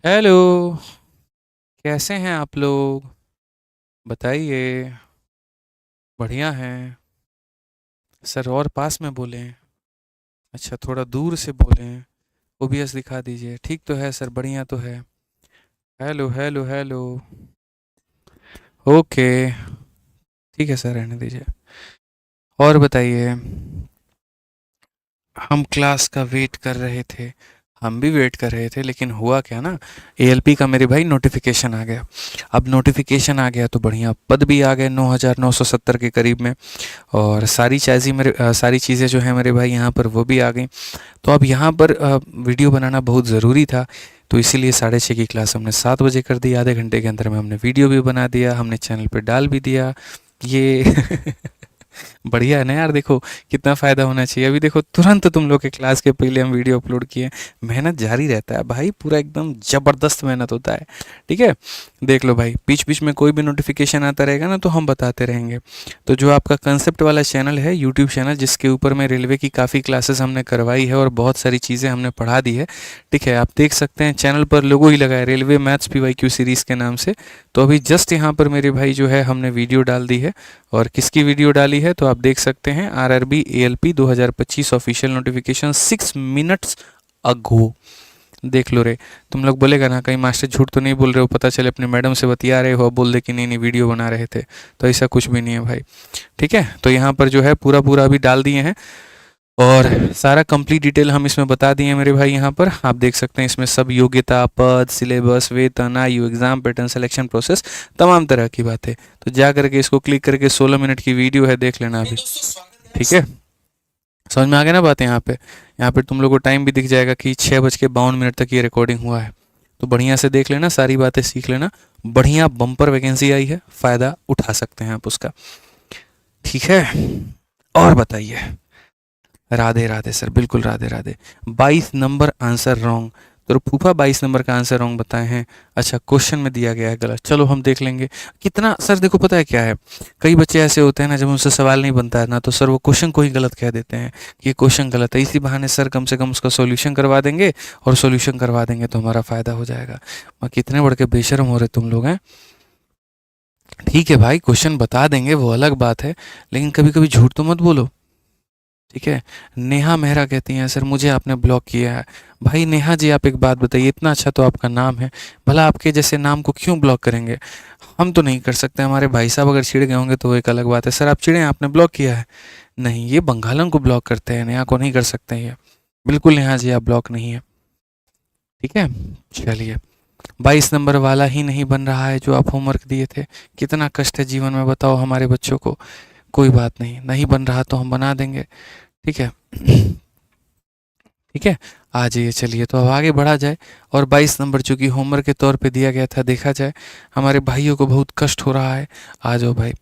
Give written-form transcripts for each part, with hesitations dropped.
Hello. कैसे हैं आप लोग? बताइए। बढ़िया हैं। सर और पास में बोलें। अच्छा, थोड़ा दूर से बोलें। ओबीएस दिखा दीजिए। ठीक तो है सर, बढ़िया तो है। Hello hello hello. ओके। ठीक है सर, रहने दीजिए। और बताइए। हम क्लास का वेट कर रहे थे। हम भी वेट कर रहे थे, लेकिन हुआ क्या ना, एएलपी का मेरे भाई नोटिफिकेशन आ गया। अब नोटिफिकेशन आ गया तो बढ़िया पद भी आ गए 9,970 के करीब में। और सारी चीज़ें जो हैं मेरे भाई यहाँ पर वो भी आ गई। तो अब यहाँ पर वीडियो बनाना बहुत ज़रूरी था। तो इसीलिए 6:30 की क्लास हमने 7 बजे कर दी। आधे घंटे के अंदर में हमने वीडियो भी बना दिया, हमने चैनल पे डाल भी दिया। ये बढ़िया है ना यार। देखो कितना फ़ायदा होना चाहिए। अभी देखो तुरंत तुम लोग के क्लास के पहले हम वीडियो अपलोड किए। मेहनत जारी रहता है भाई, पूरा एकदम ज़बरदस्त मेहनत होता है। ठीक है। देख लो भाई, बीच बीच में कोई भी नोटिफिकेशन आता रहेगा ना तो हम बताते रहेंगे। तो जो आपका कंसेप्ट वाला चैनल है, यूट्यूब चैनल, जिसके ऊपर में रेलवे की काफ़ी क्लासेस हमने करवाई है और बहुत सारी चीज़ें हमने पढ़ा दी है। ठीक है, आप देख सकते हैं चैनल पर लोगो ही लगा है, रेलवे मैथ्स पीवाईक्यू सीरीज़ के नाम से। तो अभी जस्ट यहाँ पर मेरे भाई जो है हमने वीडियो डाल दी है। और किसकी वीडियो डाली है तो आप देख सकते हैं, RRB ALP 2025 official notification 6 minutes ago. देख लो रे। तुम लोग बोलेगा ना कहीं मास्टर झूठ तो नहीं बोल रहे हो, पता चले अपने मैडम से बतिया रहे हो, बोल दे कि नहीं नहीं वीडियो बना रहे थे। तो ऐसा कुछ भी नहीं है भाई। ठीक है, तो यहाँ पर जो है पूरा पूरा अभी डाल दिए हैं। और सारा कंप्लीट डिटेल हम इसमें बता दिए हैं मेरे भाई। यहाँ पर आप देख सकते हैं, इसमें सब योग्यता, पद, सिलेबस, वेतन, आयु, एग्जाम पैटर्न, सिलेक्शन प्रोसेस, तमाम तरह की बातें। तो जा करके इसको क्लिक करके 16 मिनट की वीडियो है, देख लेना अभी। ठीक है, समझ में आ गया ना बात। यहाँ पे तुम लोग को टाइम भी दिख जाएगा कि 6:52 तक ये रिकॉर्डिंग हुआ है। तो बढ़िया से देख लेना, सारी बातें सीख लेना। बढ़िया बम्पर वैकेंसी आई है, फ़ायदा उठा सकते हैं आप उसका। ठीक है। और बताइए। राधे राधे सर, बिल्कुल Radhe Radhe. 22 number answer wrong. तो फूफा 22 नंबर का आंसर रॉन्ग बताए हैं। अच्छा, क्वेश्चन में दिया गया है गलत, चलो हम देख लेंगे। कितना सर, देखो पता है क्या है, कई बच्चे ऐसे होते हैं ना, जब उनसे सवाल नहीं बनता है ना तो सर वो क्वेश्चन को ही गलत कह देते हैं कि ये क्वेश्चन गलत है। इसी बहाने सर कम से कम उसका सॉल्यूशन करवा देंगे। और सॉल्यूशन करवा देंगे तो हमारा फ़ायदा हो जाएगा। कितने बढ़ के बेशर्म हो रहे तुम लोग हैं। ठीक है भाई, क्वेश्चन बता देंगे वो अलग बात है, लेकिन कभी कभी झूठ तो मत बोलो। ठीक है। नेहा मेहरा कहती हैं, सर मुझे आपने ब्लॉक किया है। भाई नेहा जी, आप एक बात बताइए, इतना अच्छा तो आपका नाम है, भला आपके जैसे नाम को क्यों ब्लॉक करेंगे? हम तो नहीं कर सकते, हमारे भाई साहब अगर चिढ़ गए होंगे तो वो एक अलग बात है। सर आप चिढ़े, आपने ब्लॉक किया है? नहीं, ये बंगालन को ब्लॉक करते हैं, नेहा को नहीं कर सकते हैं ये। बिल्कुल नेहा जी, आप ब्लॉक नहीं है। ठीक है। चलिए। 22 नंबर वाला ही नहीं बन रहा है जो आप होमवर्क दिए थे। कितना कष्ट है जीवन में, बताओ हमारे बच्चों को। कोई बात नहीं, नहीं बन रहा तो हम बना देंगे। ठीक है। ठीक है। आ जाइए, चलिए तो अब आगे बढ़ा जाए। और 22 नंबर चूंकि होमवर्क के तौर पे दिया गया था, देखा जाए हमारे भाइयों को बहुत कष्ट हो रहा है। आ जाओ भाई।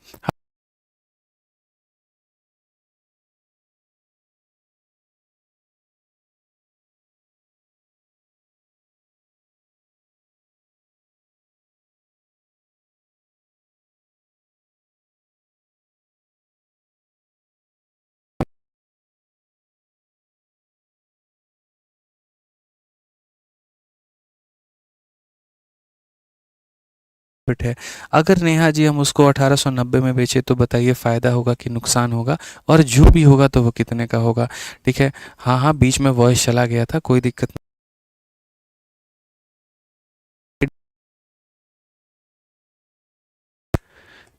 फिट है। अगर नेहा जी हम उसको 1890 में बेचे तो बताइए फ़ायदा होगा कि नुकसान होगा? और जो भी होगा तो वो कितने का होगा? ठीक है। हाँ हाँ, बीच में वॉइस चला गया था, कोई दिक्कत नहीं।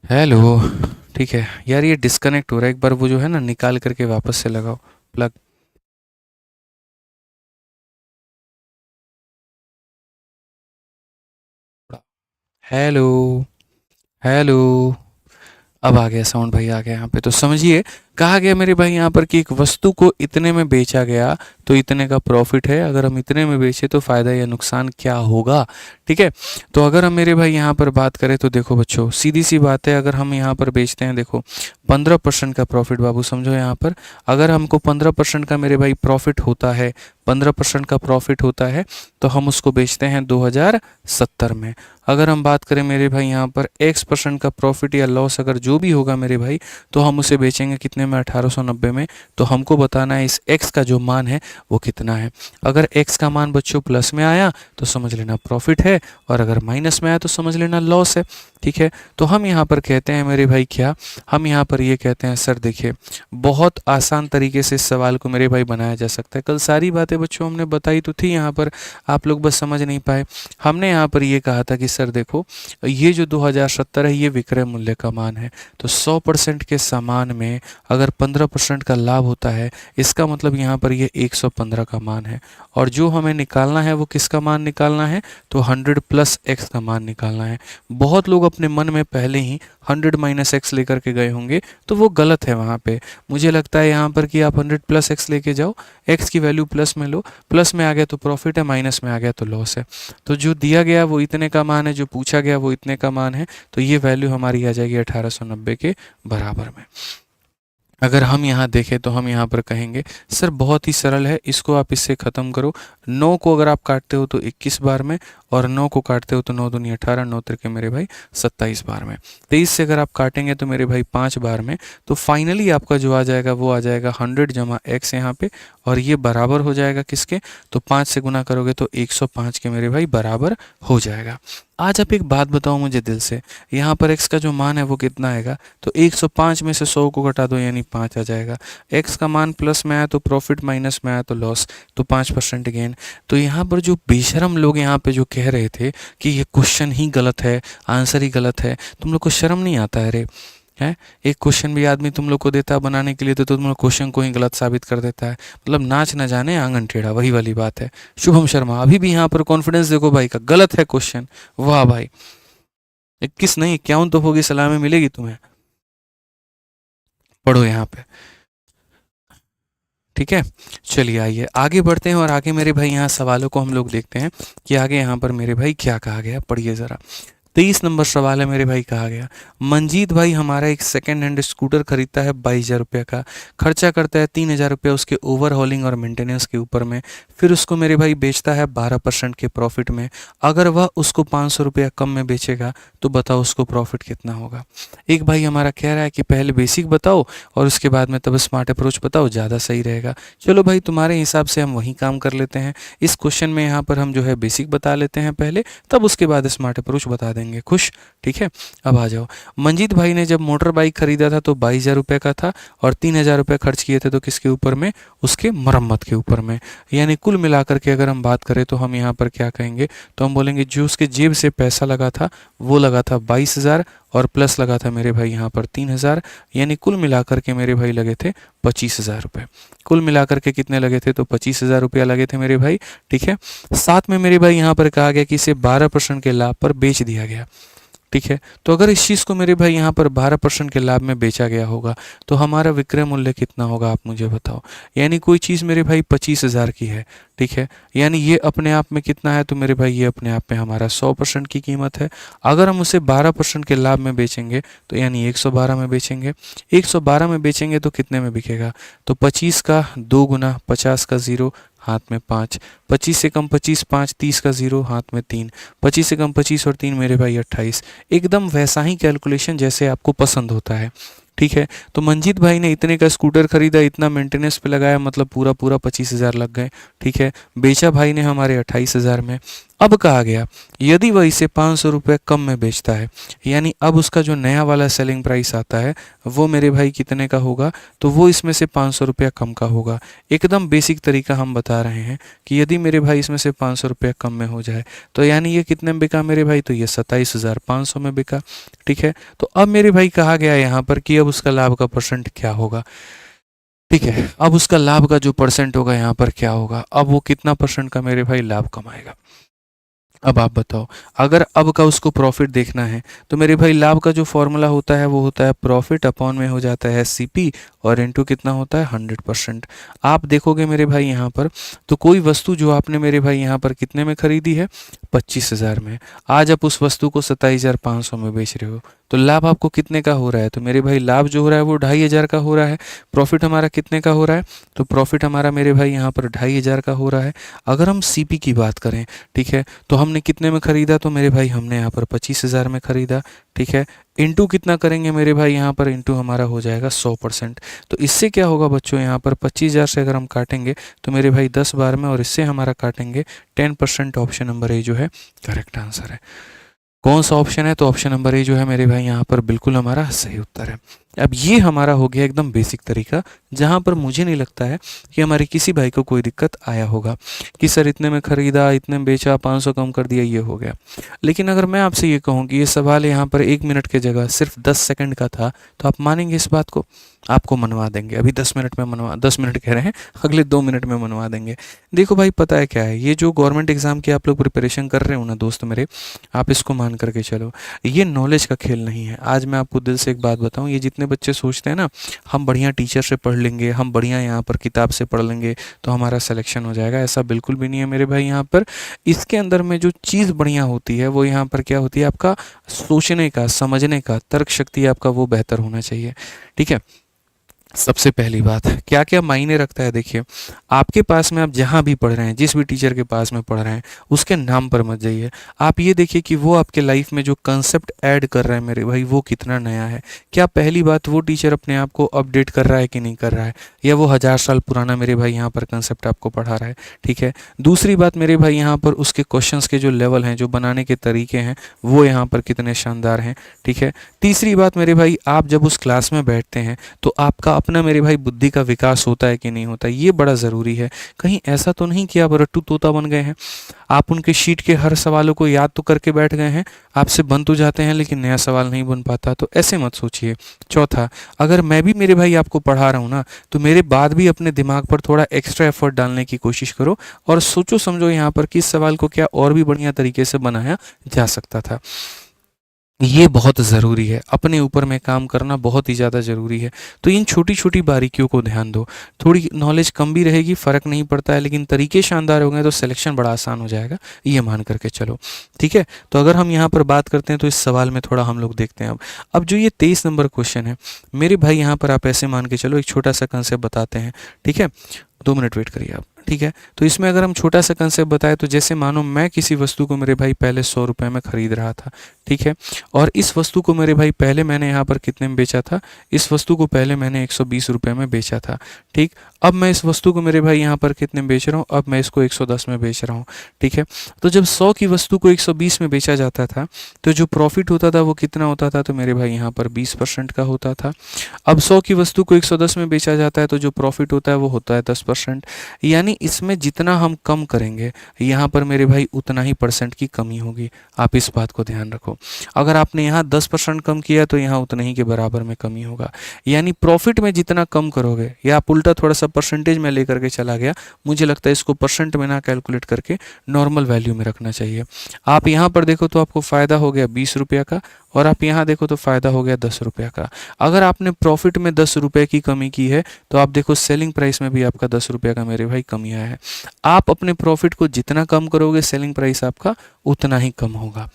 हेलो। ठीक है यार, ये डिस्कनेक्ट हो रहा है, एक बार वो जो है ना निकाल करके वापस से लगाओ प्लग। हेलो। हेलो। अब आ गया साउंड भाई, आ गया यहाँ पे। तो समझिए, कहा गया मेरे भाई यहाँ पर कि एक वस्तु को इतने में बेचा गया तो इतने का प्रॉफिट है। अगर हम इतने में बेचे तो फ़ायदा या नुकसान क्या होगा? ठीक है। तो अगर हम मेरे भाई यहाँ पर बात करें तो देखो बच्चों, सीधी सी बात है, अगर हम यहाँ पर बेचते हैं, देखो 15% का प्रॉफिट, बाबू समझो यहाँ पर। अगर हमको 15% का मेरे भाई प्रॉफिट होता है, 15% का प्रॉफिट होता है, तो हम उसको बेचते हैं 2070 में। अगर हम बात करें मेरे भाई यहाँ पर X% का प्रॉफिट या लॉस अगर जो भी होगा मेरे भाई, तो हम उसे बेचेंगे कितने में 1890 में, तो हमको बताना है इस x का जो मान है वो कितना है। अगर x का मान बच्चों प्लस में आया तो समझ लेना प्रॉफिट है, और अगर माइनस में आया तो समझ लेना लॉस है। ठीक है, तो हम यहाँ पर कहते हैं मेरे भाई क्या, हम यहाँ पर ये कहते हैं सर देखिए बहुत आसान तरीके से इस सवाल को मेरे भाई बनाया जा सकता है। कल सारी बातें बच्चों हमने बताई तो थी यहाँ पर, आप लोग बस समझ नहीं पाए। हमने यहाँ पर ये कहा था कि सर देखो ये जो 2070 है ये विक्रय मूल्य का मान है, तो 100% के सामान में अगर 15% का लाभ होता है, इसका मतलब यहाँ पर ये 115 का मान है, और जो हमें निकालना है वो किसका मान निकालना है, तो 100 प्लस x का मान निकालना है। बहुत लोग अपने मन में पहले ही 100 माइनस एक्स लेकर के गए होंगे, तो वो गलत है वहाँ पे। मुझे लगता है यहाँ पर कि आप 100 प्लस एक्स लेके जाओ, x की वैल्यू प्लस में लो, प्लस में आ गया तो प्रॉफिट है, माइनस में आ गया तो लॉस है। तो जो दिया गया वो इतने का मान है, जो पूछा गया वो इतने का मान है, तो ये वैल्यू हमारी आ जाएगी 1890 के बराबर में। अगर हम यहाँ देखें तो हम यहाँ पर कहेंगे सर बहुत ही सरल है, इसको आप इससे ख़त्म करो। 9 को अगर आप काटते हो तो 21 बार में, और 9 को काटते हो तो 9 दूनी 18, 9 तिरके मेरे भाई 27 बार में। 23 से अगर आप काटेंगे तो मेरे भाई 5 बार में, तो फाइनली आपका जो आ जाएगा वो आ जाएगा 100 जमा x यहाँ पे, और ये बराबर हो जाएगा किसके, तो 5 से गुना करोगे तो 105 के मेरे भाई बराबर हो जाएगा। आज आप एक बात बताओ मुझे दिल से, यहाँ पर x का जो मान है वो कितना आएगा, तो 105 में से 100 को घटा दो यानी 5 आ जाएगा। x का मान प्लस में आया तो प्रॉफिट, माइनस में आया तो लॉस, तो 5% गेन। तो यहाँ पर जो बेशरम लोग यहाँ पे जो कह रहे थे कि ये क्वेश्चन ही गलत है, आंसर ही गलत है, तुम लोग को शर्म नहीं आता है रे? है एक क्वेश्चन भी आदमी तुम लोग को देता है बनाने के लिए, तो तुम लोग क्वेश्चन को ही गलत साबित कर देता है। मतलब नाच न जाने आंगन टेढ़ा, वही वाली बात है। शुभम शर्मा अभी भी यहाँ पर कॉन्फिडेंस देखो भाई का, गलत है क्वेश्चन। वाह भाई, 21 नहीं 51 तो होगी, सलामी मिलेगी तुम्हें। पढ़ो यहाँ पे, ठीक है। चलिए आइए आगे बढ़ते हैं, और आगे मेरे भाई यहाँ सवालों को हम लोग देखते हैं कि आगे यहाँ पर मेरे भाई क्या कहा गया। पढ़िए ज़रा, 23 नंबर सवाल है मेरे भाई। कहा गया मंजीत भाई हमारा एक सेकेंड हैंड स्कूटर खरीदता है 22,000 रुपये का, खर्चा करता है 3,000 रुपये उसके ओवरहॉलिंग और मेंटेनेंस के ऊपर में, फिर उसको मेरे भाई बेचता है 12% के प्रॉफिट में। अगर वह उसको 500 रुपया कम में बेचेगा तो बताओ उसको प्रॉफिट कितना होगा। एक भाई हमारा कह रहा है कि पहले बेसिक बताओ और उसके बाद में तब स्मार्ट अप्रोच बताओ, ज़्यादा सही रहेगा। चलो भाई तुम्हारे हिसाब से हम वही काम कर लेते हैं। इस क्वेश्चन में यहाँ पर हम जो है बेसिक बता लेते हैं पहले, तब उसके बाद स्मार्ट अप्रोच बता देंगे। खुश? ठीक है। अब आ जाओ, मंजीत भाई ने जब मोटर बाइक खरीदा था तो 22,000 रुपये का था, और 3,000 रुपये खर्च किए थे तो किसके ऊपर में, उसके मरम्मत के ऊपर में। यानी कुल मिलाकर के अगर हम बात करें तो हम यहाँ पर क्या कहेंगे, तो हम बोलेंगे जो उसके जेब से पैसा लगा था वो लगा था 22,000, और प्लस लगा था मेरे भाई यहाँ पर 3,000, यानी कुल मिलाकर के मेरे भाई लगे थे 25,000 रुपये। कुल मिलाकर के कितने लगे थे, तो 25,000 रुपया लगे थे मेरे भाई। ठीक है, साथ में मेरे भाई यहाँ पर कहा गया कि इसे 12% के लाभ पर बेच दिया गया। ठीक है, तो अगर इस चीज़ को मेरे भाई यहाँ पर 12% के लाभ में बेचा गया होगा तो हमारा विक्रय मूल्य कितना होगा, आप मुझे बताओ। यानी कोई चीज़ मेरे भाई 25,000 की है, ठीक है, यानी ये अपने आप में कितना है, तो मेरे भाई ये अपने आप में हमारा 100% की कीमत है। अगर हम उसे 12% के लाभ में बेचेंगे तो यानी 112 में बेचेंगे। 112 में बेचेंगे तो कितने में बिकेगा, तो 25 का 2 गुना, 50 का 0 हाथ में 5, 25 से कम 25 5, 30 का 0 हाथ में 3, 25 से कम 25 और 3 मेरे भाई 28। एकदम वैसा ही कैलकुलेशन जैसे आपको पसंद होता है। ठीक है, तो मंजीत भाई ने इतने का स्कूटर खरीदा, इतना मेंटेनेंस पे लगाया, मतलब पूरा पूरा 25,000 लग गए। ठीक है, बेचा भाई ने हमारे 28,000 में। अब कहा गया यदि वह इसे 500 रुपये कम में बेचता है, यानी अब उसका जो नया वाला सेलिंग प्राइस आता है वो मेरे भाई कितने का होगा, तो वो इसमें से 500 रुपया कम का होगा। एकदम बेसिक तरीका हम बता रहे हैं कि यदि मेरे भाई इसमें से 500 रुपया कम में हो जाए तो यानी ये कितने में बिका मेरे भाई, तो ये 27,500 में बिका। ठीक है, तो अब मेरे भाई कहा गया यहाँ पर कि अब उसका लाभ का परसेंट क्या होगा। ठीक है, अब उसका लाभ का जो परसेंट होगा यहाँ पर क्या होगा, अब वो कितना परसेंट का मेरे भाई लाभ कमाएगा। अब आप बताओ, अगर अब का उसको प्रॉफिट देखना है तो मेरे भाई लाभ का जो फॉर्मूला होता है वो होता है प्रॉफिट अपॉन में हो जाता है सीपी, और इनटू कितना होता है 100%। आप देखोगे मेरे भाई यहाँ पर, तो कोई वस्तु जो आपने मेरे भाई यहाँ पर कितने में खरीदी है, 25,000 में, आज आप उस वस्तु को 27,500 में बेच रहे हो, तो लाभ आपको कितने का हो रहा है? तो मेरे भाई लाभ जो हो रहा है वो 2500 का हो रहा है। प्रॉफिट हमारा कितने का हो रहा है? तो प्रॉफिट हमारा मेरे भाई यहाँ पर 2500 का हो रहा है। अगर हम सीपी की बात करें, ठीक है, तो हमने कितने में खरीदा? तो मेरे भाई हमने यहाँ पर 25,000 में खरीदा, ठीक है। इंटू कितना करेंगे मेरे भाई? यहाँ पर इंटू हमारा हो जाएगा 100%। तो इससे क्या होगा बच्चों, यहाँ पर 25,000 से अगर हम काटेंगे तो मेरे भाई 10 बार में, और इससे हमारा काटेंगे 10%। ऑप्शन नंबर ए जो है करेक्ट आंसर है। कौन सा ऑप्शन है? तो ऑप्शन नंबर ए जो है मेरे भाई यहाँ पर बिल्कुल हमारा सही उत्तर है। अब ये हमारा हो गया एकदम बेसिक तरीका, जहाँ पर मुझे नहीं लगता है कि हमारे किसी भाई को कोई दिक्कत आया होगा कि सर इतने में खरीदा, इतने में बेचा, 500 कम कर दिया, ये हो गया। लेकिन अगर मैं आपसे ये कहूँ कि ये सवाल यहाँ पर 1 मिनट के जगह सिर्फ 10 सेकंड का था, तो आप मानेंगे इस बात को? आपको मनवा देंगे अभी 10 मिनट में, मनवा 10 मिनट कह रहे हैं, अगले 2 मिनट में मनवा देंगे। देखो भाई पता है क्या है, ये जो गवर्नमेंट एग्जाम की आप लोग प्रिपरेशन कर रहे हो ना दोस्त मेरे, आप इसको मान करके चलो, ये नॉलेज का खेल नहीं है। आज मैं आपको दिल से एक बात बताऊं, ये जितने बच्चे सोचते हैं ना हम बढ़िया टीचर से पढ़ लेंगे, हम बढ़िया यहाँ पर किताब से पढ़ लेंगे तो हमारा सिलेक्शन हो जाएगा, ऐसा बिल्कुल भी नहीं है मेरे भाई। यहाँ पर इसके अंदर में जो चीज़ बढ़िया होती है वो यहाँ पर क्या होती है, आपका सोचने का, समझने का, तर्क शक्ति आपका वो बेहतर होना चाहिए, ठीक है। सबसे पहली बात क्या क्या मायने रखता है, देखिए आपके पास में आप जहाँ भी पढ़ रहे हैं, जिस भी टीचर के पास में पढ़ रहे हैं, उसके नाम पर मत जाइए। आप ये देखिए कि वो आपके लाइफ में जो कंसेप्ट ऐड कर रहा है मेरे भाई, वो कितना नया है। क्या पहली बात वो टीचर अपने आप को अपडेट कर रहा है कि नहीं कर रहा है, या वो 1000 साल पुराना मेरे भाई यहाँ पर कंसेप्ट आपको पढ़ा रहा है, ठीक है। दूसरी बात मेरे भाई यहाँ पर उसके क्वेश्चंस के जो लेवल हैं, जो बनाने के तरीके हैं, वो यहाँ पर कितने शानदार हैं, ठीक है। तीसरी बात मेरे भाई, आप जब उस क्लास में बैठते हैं तो आपका अपना मेरे भाई बुद्धि का विकास होता है कि नहीं होता, ये बड़ा ज़रूरी है। कहीं ऐसा तो नहीं कि आप रट्टू तोता बन गए हैं, आप उनके शीट के हर सवालों को याद तो करके बैठ गए हैं, आपसे बन तो जाते हैं लेकिन नया सवाल नहीं बन पाता, तो ऐसे मत सोचिए। चौथा, अगर मैं भी मेरे भाई आपको पढ़ा रहा हूँ ना, तो मेरे बाद भी अपने दिमाग पर थोड़ा एक्स्ट्रा एफर्ट डालने की कोशिश करो और सोचो समझो यहाँ पर कि इस सवाल को क्या और भी बढ़िया तरीके से बनाया जा सकता था। ये बहुत ज़रूरी है, अपने ऊपर में काम करना बहुत ही ज़्यादा ज़रूरी है। तो इन छोटी छोटी बारीकियों को ध्यान दो। थोड़ी नॉलेज कम भी रहेगी, फ़र्क नहीं पड़ता है, लेकिन तरीके शानदार हो गए तो सिलेक्शन बड़ा आसान हो जाएगा, ये मान करके चलो, ठीक है। तो अगर हम यहाँ पर बात करते हैं तो इस सवाल में थोड़ा हम लोग देखते हैं। अब जो ये 23 नंबर क्वेश्चन है मेरे भाई, यहाँ पर आप ऐसे मान के चलो, एक छोटा सा कंसेप्ट बताते हैं, ठीक है। 2 मिनट वेट करिए आप, ठीक है। तो इसमें अगर हम छोटा सा कंसेप्ट बताएं तो जैसे मानो मैं किसी वस्तु को मेरे भाई पहले 100 रुपये में खरीद रहा था, ठीक है, और इस वस्तु को मेरे भाई पहले मैंने यहाँ पर कितने में बेचा था, इस वस्तु को पहले मैंने 120 रुपये में बेचा था, ठीक। अब मैं इस वस्तु को मेरे भाई यहाँ पर कितने में बेच रहा हूँ, अब मैं इसको 110 में बेच रहा हूँ, ठीक है। तो जब 100 की वस्तु को 120 में बेचा जाता था तो जो प्रॉफिट होता था वो कितना होता था, तो मेरे भाई यहाँ पर 20% का होता था। अब 100 की वस्तु को 110 में बेचा जाता है तो जो प्रॉफिट होता है वो होता है 10%। यानी इसमें जितना हम कम करेंगे यहाँ पर मेरे भाई उतना ही परसेंट की कमी होगी, आप इस बात को ध्यान रखो। अगर आपने यहाँ 10% कम किया तो यहाँ उतना ही के बराबर में कमी होगा। यानी प्रॉफिट में जितना कम करोगे, या आप उल्टा थोड़ा सा परसेंटेज में लेकर के चला गया, मुझे लगता है इसको परसेंट में ना कैलकुलेट करके नॉर्मल वैल्यू में रखना चाहिए। आप यहाँ पर देखो तो आपको फ़ायदा हो गया 20 रुपये का, और आप यहाँ देखो तो फ़ायदा हो गया 10 रुपये का। अगर आपने प्रॉफिट में 10 रुपये की कमी की है तो आप देखो सेलिंग प्राइस में भी आपका 10 रुपये का मेरे भाई कमी आया है। आप अपने प्रॉफिट को जितना कम करोगे सेलिंग प्राइस आपका उतना ही कम होगा,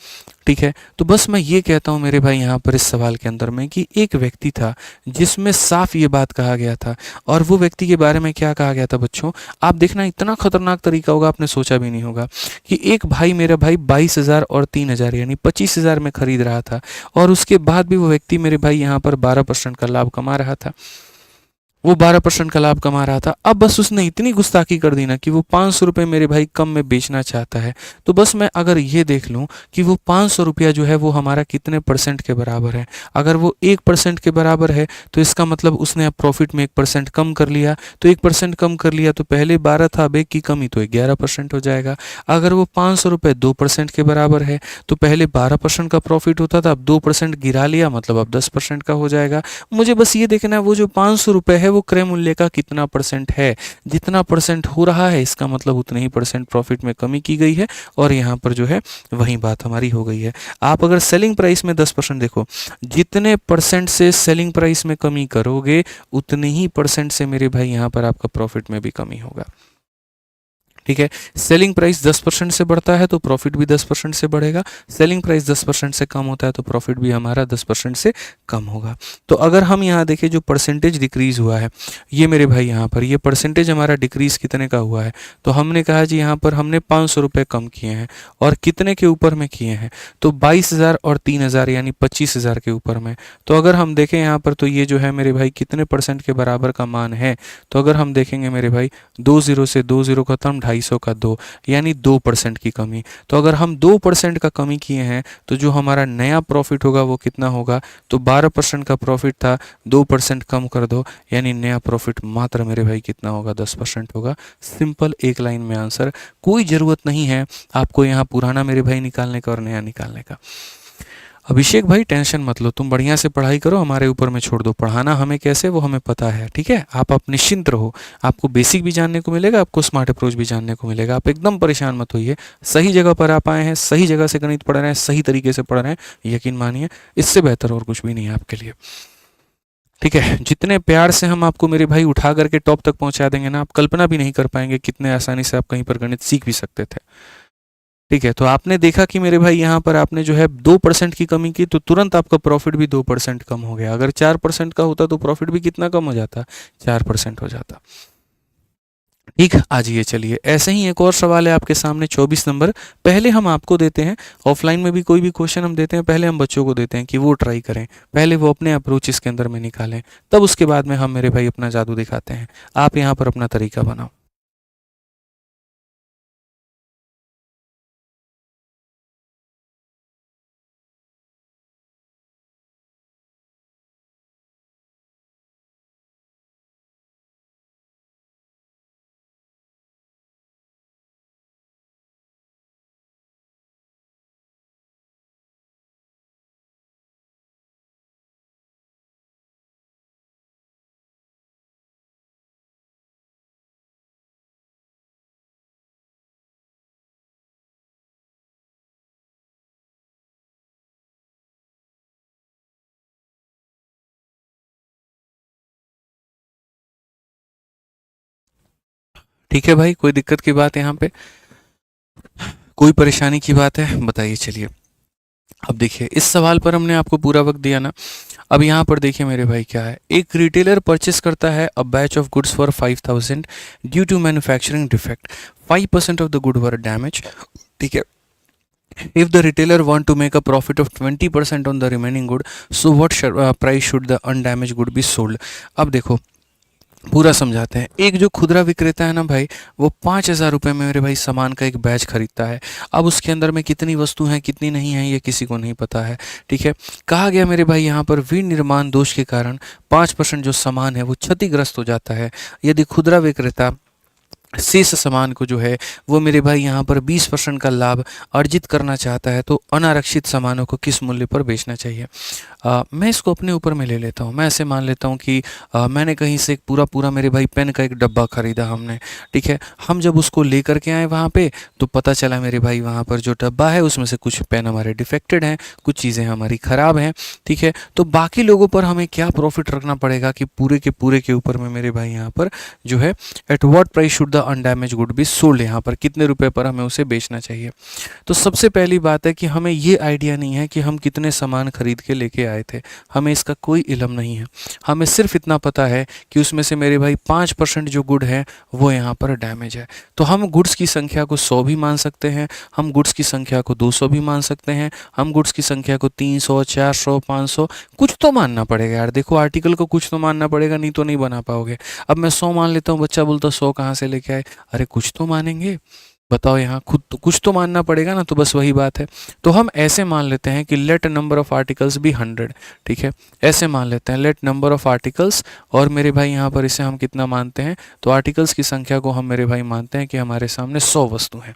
ठीक है। तो बस मैं ये कहता हूँ मेरे भाई यहाँ पर इस सवाल के अंदर में कि एक व्यक्ति था जिसमें साफ ये बात कहा गया था, और वो व्यक्ति के बारे में क्या कहा गया था बच्चों, आप देखना इतना खतरनाक तरीका होगा आपने सोचा भी नहीं होगा, कि एक भाई मेरा भाई 22,000 और 3,000 यानी 25,000 में खरीद रहा था, और उसके बाद भी वो व्यक्ति मेरे भाई यहाँ पर 12% का लाभ कमा रहा था, वो 12% का लाभ कमा रहा था। अब बस उसने इतनी गुस्ताखी कर दी ना कि वो 500 रुपये मेरे भाई कम में बेचना चाहता है। तो बस मैं अगर ये देख लूँ कि वो 500 रुपया जो है वो हमारा कितने परसेंट के बराबर है, अगर वो 1% के बराबर है तो इसका मतलब उसने अब प्रॉफिट में 1% कम कर लिया, तो 1% कम कर लिया तो पहले 12 था, अब 1 की कमी तो 11% हो जाएगा। अगर वो 500 रुपये 2% के बराबर है तो पहले 12% का प्रॉफिट होता था, अब 2% गिरा लिया, मतलब अब 10% का हो जाएगा। मुझे बस ये देखना है वो जो 500 रुपये है वो क्रय मूल्य का कितना परसेंट है, जितना परसेंट हो रहा है इसका मतलब उतने ही परसेंट प्रॉफिट में कमी की गई है, और यहाँ पर जो है वही बात हमारी हो गई है। आप अगर सेलिंग प्राइस में 10% देखो, जितने परसेंट से सेलिंग प्राइस में कमी करोगे उतने ही परसेंट से मेरे भाई यहाँ पर आपका प्रॉफिट में भी कमी होगा, ठीक है। सेलिंग प्राइस 10% से बढ़ता है तो प्रॉफिट भी 10% से बढ़ेगा, सेलिंग प्राइस 10% से कम होता है तो प्रॉफिट भी हमारा 10% से कम होगा। तो अगर हम यहाँ देखें जो परसेंटेज डिक्रीज हुआ है, ये मेरे भाई यहाँ पर ये परसेंटेज हमारा डिक्रीज कितने का हुआ है, तो हमने कहा जी यहाँ पर हमने 500 रुपये कम किए हैं और कितने के ऊपर में किए हैं, तो 22,000 और 3,000 यानी 25,000 के ऊपर में। तो अगर हम देखें यहाँ पर तो ये जो है मेरे भाई कितने परसेंट के बराबर का मान है, तो अगर हम देखेंगे मेरे भाई 20 से 20 खत्म, 250 का 2 यानी 2% की कमी। तो अगर हम 2% का कमी किए हैं तो जो हमारा नया प्रॉफिट होगा वो कितना होगा, तो 12% का प्रॉफिट था, 2% कम कर दो यानी नया प्रॉफिट मात्र मेरे भाई कितना होगा, 10% होगा। सिंपल एक लाइन में आंसर, कोई ज़रूरत नहीं है आपको यहाँ पुराना मेरे भाई निकालने का और नया निकालने का। अभिषेक भाई टेंशन मत लो, तुम बढ़िया से पढ़ाई करो, हमारे ऊपर में छोड़ दो, पढ़ाना हमें कैसे वो हमें पता है, ठीक है। आप निश्चिंत रहो, आपको बेसिक भी जानने को मिलेगा, आपको स्मार्ट अप्रोच भी जानने को मिलेगा, आप एकदम परेशान मत होइए। सही जगह पर आप आए हैं, सही जगह से गणित पढ़ रहे हैं, सही तरीके से पढ़ रहे हैं, यकीन मानिए इससे बेहतर और कुछ भी नहीं है आपके लिए, ठीक है। जितने प्यार से हम आपको मेरे भाई उठा करके टॉप तक पहुंचा देंगे ना, आप कल्पना भी नहीं कर पाएंगे कितने आसानी से आप कहीं पर गणित सीख भी सकते थे, ठीक है। तो आपने देखा कि मेरे भाई यहाँ पर आपने जो है 2% की कमी की तो तुरंत आपका प्रॉफिट भी 2% कम हो गया। अगर 4% का होता तो प्रॉफिट भी कितना कम हो जाता, 4% हो जाता, ठीक। आज ये चलिए ऐसे ही एक और सवाल है आपके सामने 24 नंबर। पहले हम आपको देते हैं, ऑफलाइन में भी कोई भी क्वेश्चन हम देते हैं पहले हम बच्चों को देते हैं कि वो ट्राई करें, पहले वो अपने अप्रोच इसके अंदर में निकालें, तब उसके बाद में हम मेरे भाई अपना जादू दिखाते हैं। आप यहाँ पर अपना तरीका बनाओ। ठीक है भाई, कोई दिक्कत की बात यहाँ पे, कोई परेशानी की बात है बताइए। चलिए अब देखिए इस सवाल पर हमने आपको पूरा वक्त दिया ना। अब यहाँ पर देखिए मेरे भाई क्या है, एक रिटेलर परचेस करता है a batch of goods for 5,000 due to manufacturing defect, 5% of the good were damage, ठीक है। If the retailer want to make a profit of 20% on the remaining good, so what price should the undamaged good be sold? अब देखो पूरा समझाते हैं। एक जो खुदरा विक्रेता है ना भाई, वो 5,000 रुपये में मेरे भाई सामान का एक बैच खरीदता है। अब उसके अंदर में कितनी वस्तु हैं कितनी नहीं है ये किसी को नहीं पता है, ठीक है। कहा गया मेरे भाई यहाँ पर विनिर्माण दोष के कारण 5% जो सामान है वो क्षतिग्रस्त हो जाता है। यदि खुदरा विक्रेता शेष सामान को जो है वो मेरे भाई यहाँ पर 20% का लाभ अर्जित करना चाहता है, तो अनारक्षित सामानों को किस मूल्य पर बेचना चाहिए। मैं इसको अपने ऊपर में ले लेता हूँ। मैं ऐसे मान लेता हूँ कि मैंने कहीं से एक पूरा पूरा मेरे भाई पेन का एक डब्बा खरीदा हमने, ठीक है। हम जब उसको लेकर के आए वहाँ पे तो पता चला मेरे भाई वहाँ पर जो डब्बा है उसमें से कुछ पेन हमारे डिफेक्टेड हैं, कुछ चीज़ें हमारी ख़राब हैं, ठीक है। तो बाकी लोगों पर हमें क्या प्रॉफिट रखना पड़ेगा कि पूरे के ऊपर में मेरे भाई यहाँ पर जो है eight what price should the undamage good be sold, यहाँ पर कितने रुपए पर हमें उसे बेचना चाहिए। तो सबसे पहली बात है कि हमें ये आइडिया नहीं है कि हम कितने सामान खरीद के लेके आए थे, हमें इसका कोई इल्म नहीं है। हमें सिर्फ इतना पता है कि उसमें से मेरे भाई 5% जो गुड है वो यहाँ पर डैमेज है। तो हम गुड्स की संख्या को 100 भी मान सकते हैं, हम गुड्स की संख्या को 200 भी मान सकते हैं, हम गुड्स की संख्या को 300, 400, 500 कुछ तो मानना पड़ेगा यार। देखो आर्टिकल को कुछ तो मानना पड़ेगा, नहीं तो नहीं बना पाओगे। अब मैं 100 मान लेता हूँ, बच्चा बोलता 100 कहाँ से लेके आए, अरे कुछ तो मानेंगे, बताओ यहाँ खुद तो कुछ तो मानना पड़ेगा ना। तो बस वही बात है। तो हम ऐसे मान लेते हैं कि लेट नंबर ऑफ आर्टिकल्स भी 100, ठीक है। ऐसे मान लेते हैं लेट नंबर ऑफ आर्टिकल्स, और मेरे भाई यहाँ पर इसे हम कितना मानते हैं, तो आर्टिकल्स की संख्या को हम मेरे भाई मानते हैं कि हमारे सामने 100 वस्तु हैं,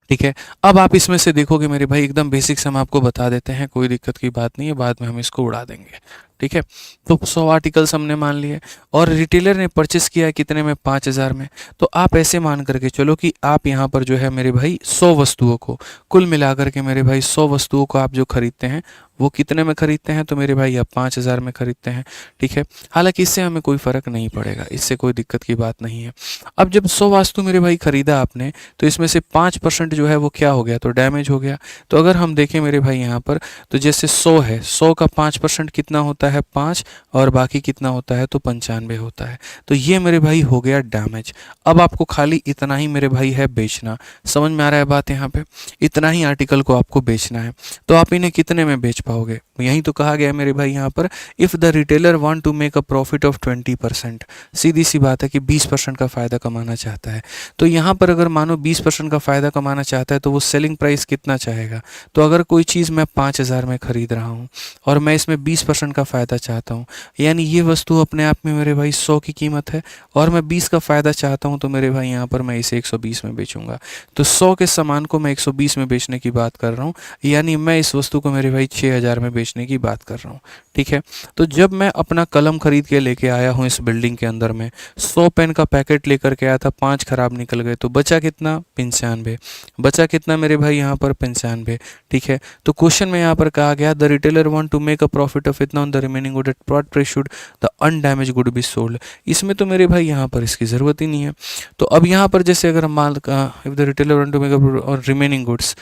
ठीक है। अब आप इसमें से देखोगे मेरे भाई एकदम बेसिक से हम आपको बता देते हैं, कोई दिक्कत की बात नहीं है, बाद में हम इसको उड़ा देंगे, ठीक है। तो 100 आर्टिकल्स हमने मान लिए और रिटेलर ने परचेस किया है कितने में, 5000 में। तो आप ऐसे मान करके चलो कि आप यहाँ पर जो है मेरे भाई 100 वस्तुओं को, कुल मिलाकर के मेरे भाई 100 वस्तुओं को आप जो खरीदते हैं वो कितने में खरीदते हैं, तो मेरे भाई आप 5000 में खरीदते हैं। ठीक है, हालांकि इससे हमें कोई फ़र्क नहीं पड़ेगा, इससे कोई दिक्कत की बात नहीं है। अब जब 100 वास्तु मेरे भाई खरीदा आपने, तो इसमें से 5% जो है वो क्या हो गया, तो डैमेज हो गया। तो अगर हम देखें मेरे भाई यहाँ पर, तो जैसे 100 है, 100 का 5% कितना होता है, 5, और बाकी कितना होता है, तो 95 होता है। तो ये मेरे भाई हो गया डैमेज। अब आपको खाली इतना ही मेरे भाई है बेचना। समझ में आ रहा है बात यहाँ पे, इतना ही आर्टिकल को आपको बेचना है। तो आप इन्हें कितने में बेच पाओगे, यही तो कहा गया मेरे भाई यहाँ पर, if the retailer want to make a profit of 20%। सीधी सी बात है कि 20% का फ़ायदा कमाना चाहता है। तो यहाँ पर अगर मानो 20% का फ़ायदा कमाना चाहता है तो वो सेलिंग प्राइस कितना चाहेगा। तो अगर कोई चीज़ मैं 5000 में ख़रीद रहा हूँ और मैं इसमें 20% का फ़ायदा चाहता हूँ, यानी ये वस्तु अपने आप में मेरे भाई 100 की कीमत है और मैं 20 का फ़ायदा चाहता हूँ, तो मेरे भाई यहाँ पर मैं इसे 120 में बेचूंगा। तो 100 के सामान को मैं 120 में बेचने की बात कर रहा हूँ, यानी मैं इस वस्तु को मेरे भाई 6000 में बेचने की बात कर रहा हूँ। ठीक है, तो जब मैं अपना कलम खरीद के लेके आया हूँ इस बिल्डिंग के अंदर में, 100 पेन का पैकेट लेकर के आया था, 5 खराब निकल गए, तो बचा कितना, 95। बचा कितना मेरे भाई यहाँ पर, 95। ठीक है, तो क्वेश्चन में यहाँ पर कहा गया the retailer want to make a profit of इतना on the remaining good at what price should the undamage good be sold. इसमें तो मेरे भाई यहाँ पर इसकी ज़रूरत ही नहीं है। तो अब यहाँ पर जैसे अगर हम माल का, if the retailer want to make a और रिमेनिंग गुड्स,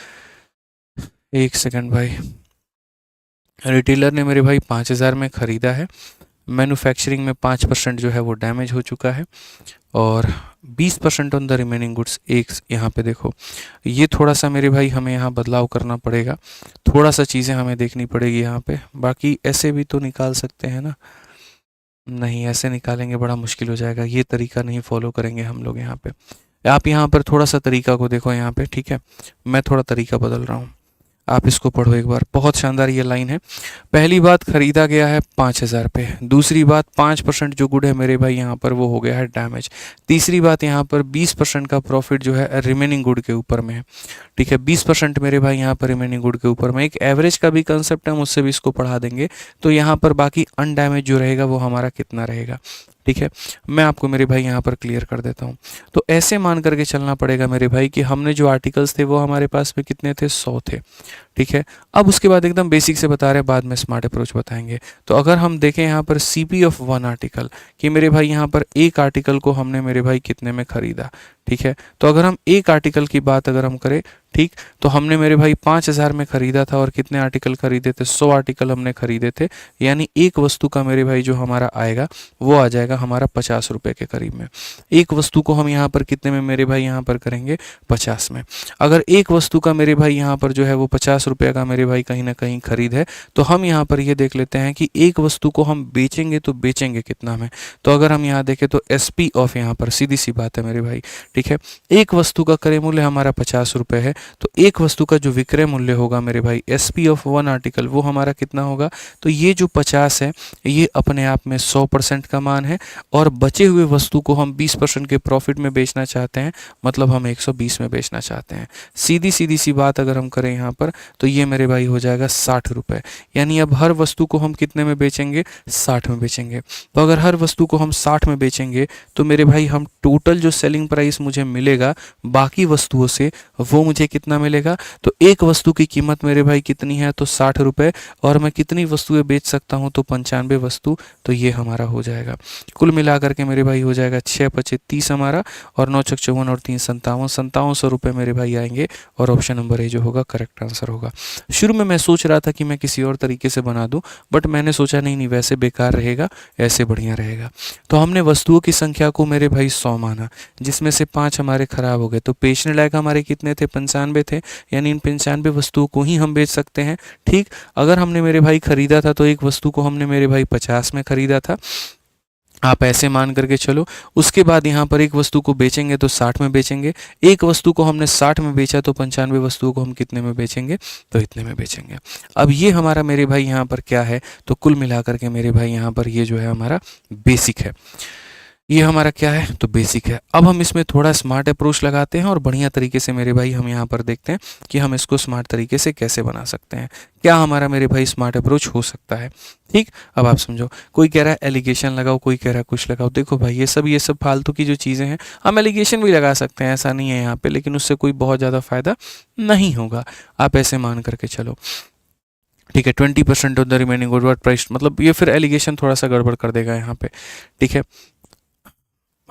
एक सेकेंड भाई, रिटेलर ने मेरे भाई 5000 में ख़रीदा है, मैन्युफैक्चरिंग में 5% जो है वो डैमेज हो चुका है और 20% ऑन द रिमेनिंग गुड्स। एक यहाँ पे देखो, ये थोड़ा सा मेरे भाई हमें यहाँ बदलाव करना पड़ेगा, थोड़ा सा चीज़ें हमें देखनी पड़ेगी यहाँ पे। बाकी ऐसे भी तो निकाल सकते हैं ना, नहीं ऐसे निकालेंगे बड़ा मुश्किल हो जाएगा, ये तरीका नहीं फॉलो करेंगे हम लोग यहाँ पे। आप यहाँ पर थोड़ा सा तरीका को देखो यहाँ पे, ठीक है, मैं थोड़ा तरीका बदल रहा हूँ, आप इसको पढ़ो एक बार, बहुत शानदार ये लाइन है। पहली बात, खरीदा गया है 5000 पे। दूसरी बात, 5% जो गुड है मेरे भाई यहाँ पर वो हो गया है डैमेज। तीसरी बात, यहाँ पर 20% का प्रॉफिट जो है रिमेनिंग गुड के ऊपर में है। ठीक है, 20% मेरे भाई यहाँ पर रिमेनिंग गुड के ऊपर में। एक एवरेज का भी कंसेप्ट है, हम उससे भी इसको पढ़ा देंगे। तो यहाँ पर बाकी अनडैमेज जो रहेगा वो हमारा कितना रहेगा। ठीक है, मैं आपको मेरे भाई यहाँ पर क्लियर कर देता हूँ। तो ऐसे मान करके चलना पड़ेगा मेरे भाई कि हमने जो आर्टिकल्स थे वो हमारे पास में कितने थे, 100 थे। ठीक है, अब उसके बाद एकदम बेसिक से बता रहे हैं, बाद में स्मार्ट अप्रोच बताएंगे। तो अगर हम देखें यहाँ पर सीपी ऑफ वन आर्टिकल, कि मेरे भाई यहाँ पर एक आर्टिकल को हमने मेरे भाई कितने में खरीदा। ठीक है, तो अगर हम एक आर्टिकल की बात अगर हम करें, ठीक, तो हमने मेरे भाई 5000 में खरीदा था और कितने आर्टिकल खरीदे थे, 100 आर्टिकल हमने खरीदे थे, यानी एक वस्तु का मेरे भाई जो हमारा आएगा वो आ जाएगा हमारा 50 रुपये के करीब में। एक वस्तु को हम यहाँ पर कितने में मेरे भाई यहाँ पर करेंगे, 50 में। अगर एक वस्तु का मेरे भाई यहाँ पर जो है वो 50 रुपये का मेरे भाई कहीं ना कहीं खरीद है, तो हम यहाँ पर ये देख लेते हैं कि एक वस्तु को हम बेचेंगे तो बेचेंगे कितना में। तो अगर हम यहाँ देखें तो एसपी ऑफ, यहाँ पर सीधी सी बात है मेरे भाई, ठीक है, एक वस्तु का क्रय मूल्य हमारा 50 रुपये है, तो एक वस्तु का जो विक्रय मूल्य होगा मेरे भाई, एसपी ऑफ वन आर्टिकल, वो हमारा कितना होगा। तो ये जो 50 है ये अपने आप में 100% का मान है और बचे हुए वस्तु को हम 20% के प्रॉफिट में बेचना चाहते हैं, मतलब हम 120 में बेचना चाहते हैं। सीधी सीधी सी बात अगर हम करें यहाँ पर, तो ये मेरे भाई हो जाएगा 60 रुपये। यानी अब हर वस्तु को हम कितने में बेचेंगे, 60 में बेचेंगे। तो अगर हर वस्तु को हम 60 में बेचेंगे तो मेरे भाई हम टोटल जो सेलिंग प्राइस मुझे मिलेगा बाकी वस्तुओं से, वो मुझे कितना मिलेगा। तो एक वस्तु की कीमत मेरे भाई कितनी है, तो 60 रुपये, और मैं कितनी वस्तुएं बेच सकता हूँ, तो 95 वस्तु। तो ये हमारा हो जाएगा, कुल मिला करके मेरे भाई हो जाएगा 6 पचे 30 हमारा, और 9 चक 54 और 3 57, 5700 रुपये मेरे भाई आएंगे, और ऑप्शन नंबर ए जो होगा करेक्ट आंसर होगा। शुरू में मैं सोच रहा था कि मैं किसी और तरीके से बना दूं, बट मैंने सोचा नहीं वैसे बेकार रहेगा, ऐसे बढ़िया रहेगा। तो हमने वस्तुओं की संख्या को मेरे भाई 100 माना, जिसमें से 5 हमारे खराब हो गए, तो बेचने लायक हमारे कितने थे, 95 थे, यानी इन 95 वस्तुओं को ही हम बेच सकते हैं। ठीक, अगर हमने मेरे भाई खरीदा था तो एक वस्तु को हमने मेरे भाई 50 में खरीदा था, आप ऐसे मान करके चलो। उसके बाद यहाँ पर एक वस्तु को बेचेंगे तो 60 में बेचेंगे, एक वस्तु को हमने 60 में बेचा तो 95 वस्तुओं को हम कितने में बेचेंगे, तो इतने में बेचेंगे। अब ये हमारा मेरे भाई यहाँ पर क्या है, तो कुल मिलाकर के मेरे भाई यहाँ पर ये जो है हमारा बेसिक है। ये हमारा क्या है, तो बेसिक है। अब हम इसमें थोड़ा स्मार्ट अप्रोच लगाते हैं और बढ़िया तरीके से मेरे भाई हम यहाँ पर देखते हैं कि हम इसको स्मार्ट तरीके से कैसे बना सकते हैं। क्या हमारा मेरे भाई स्मार्ट अप्रोच हो सकता है। ठीक, अब आप समझो, कोई कह रहा है एलिगेशन लगाओ, कोई कह रहा है कुछ लगाओ। देखो भाई ये सब फालतू की जो चीज़ें हैं, हम एलिगेशन भी लगा सकते हैं, ऐसा नहीं है यहाँ पे, लेकिन उससे कोई बहुत ज़्यादा फायदा नहीं होगा। आप ऐसे मान करके चलो, ठीक है। 20% of the remaining good word price, मतलब ये फिर एलिगेशन थोड़ा सा गड़बड़ कर देगा यहाँ पे, ठीक है।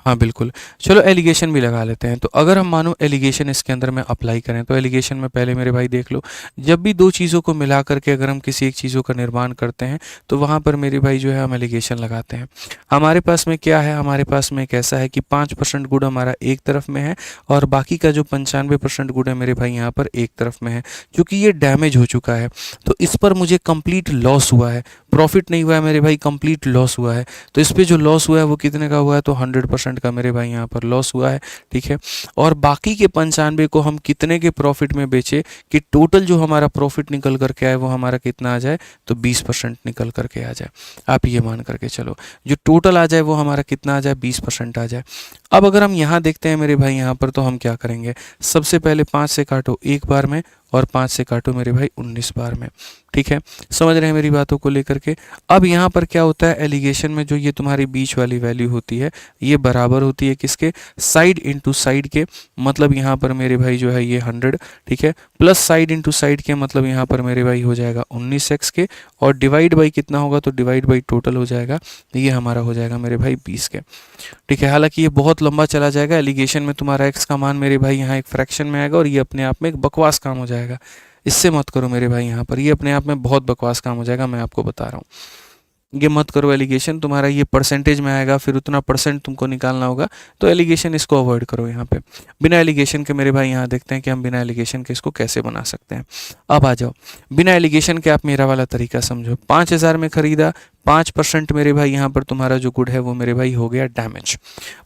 हाँ बिल्कुल, चलो एलिगेशन भी लगा लेते हैं। तो अगर हम मानो एलिगेशन इसके अंदर में अप्लाई करें, तो एलिगेशन में पहले मेरे भाई देख लो, जब भी दो चीज़ों को मिला करके अगर हम किसी एक चीज़ों का निर्माण करते हैं, तो वहाँ पर मेरे भाई जो है हम एलिगेशन लगाते हैं। हमारे पास में क्या है, हमारे पास में एक ऐसा है कि 5% गुड हमारा एक तरफ में है और बाकी का जो 95% गुड है मेरे भाई यहाँ पर एक तरफ में है। क्योंकि ये डैमेज हो चुका है, तो इस पर मुझे कंप्लीट लॉस हुआ है, प्रॉफिट नहीं हुआ है मेरे भाई, कंप्लीट लॉस हुआ है। तो इस पे जो लॉस हुआ है वो कितने का हुआ है, तो 100% का मेरे भाई यहाँ पर लॉस हुआ है, ठीक है। और बाकी के 95 को हम कितने के प्रॉफिट में बेचे कि टोटल जो हमारा प्रॉफिट निकल करके आए वो हमारा कितना आ जाए, तो 20% निकल करके आ जाए। आप ये मान करके चलो, जो टोटल आ जाए वो हमारा कितना आ जाए, 20% आ जाए। अब अगर हम यहाँ देखते हैं मेरे भाई यहाँ पर, तो हम क्या करेंगे, सबसे पहले 5 से काटो एक बार में और 5 से काटो मेरे भाई 19 बार में, ठीक है। समझ रहे हैं मेरी बातों को लेकर के। अब यहाँ पर क्या होता है, एलिगेशन में जो ये तुम्हारी बीच वाली वैल्यू होती है, ये बराबर होती है किसके, साइड इंटू साइड के। मतलब यहाँ पर मेरे भाई जो है ये 100, ठीक है, प्लस साइड इंटू साइड के, मतलब यहाँ पर मेरे भाई हो जाएगा 19x के, और डिवाइड बाई कितना होगा, तो डिवाइड बाई टोटल हो जाएगा, ये हमारा हो जाएगा मेरे भाई 20 के, ठीक है। हालांकि ये बहुत लंबा चला जाएगा, एलिगेशन में तुम्हारा x का मान मेरे भाई यहाँ एक फ्रैक्शन में आएगा और ये अपने आप में एक बकवास काम हो जाएगा। इससे मत करो मेरे भाई, यहाँ पर ये अपने आप में बहुत बकवास काम हो जाएगा, मैं आपको बता रहा हूँ। ये मत करो एलिगेशन, तुम्हारा ये परसेंटेज में आएगा, फिर उतना परसेंट तुमको निकालना होगा, तो एलिगेशन इसको अवॉइड करो यहाँ पे। बिना एलिगेशन के मेरे भाई यहाँ देखते हैं कि हम बिना एलिगेशन के इसको कैसे बना सकते हैं। अब आ जाओ, बिना एलिगेशन के आप मेरा वाला तरीका समझो। 5000 में खरीदा, 5% मेरे भाई यहाँ पर तुम्हारा जो गुड है वो मेरे भाई हो गया डैमेज।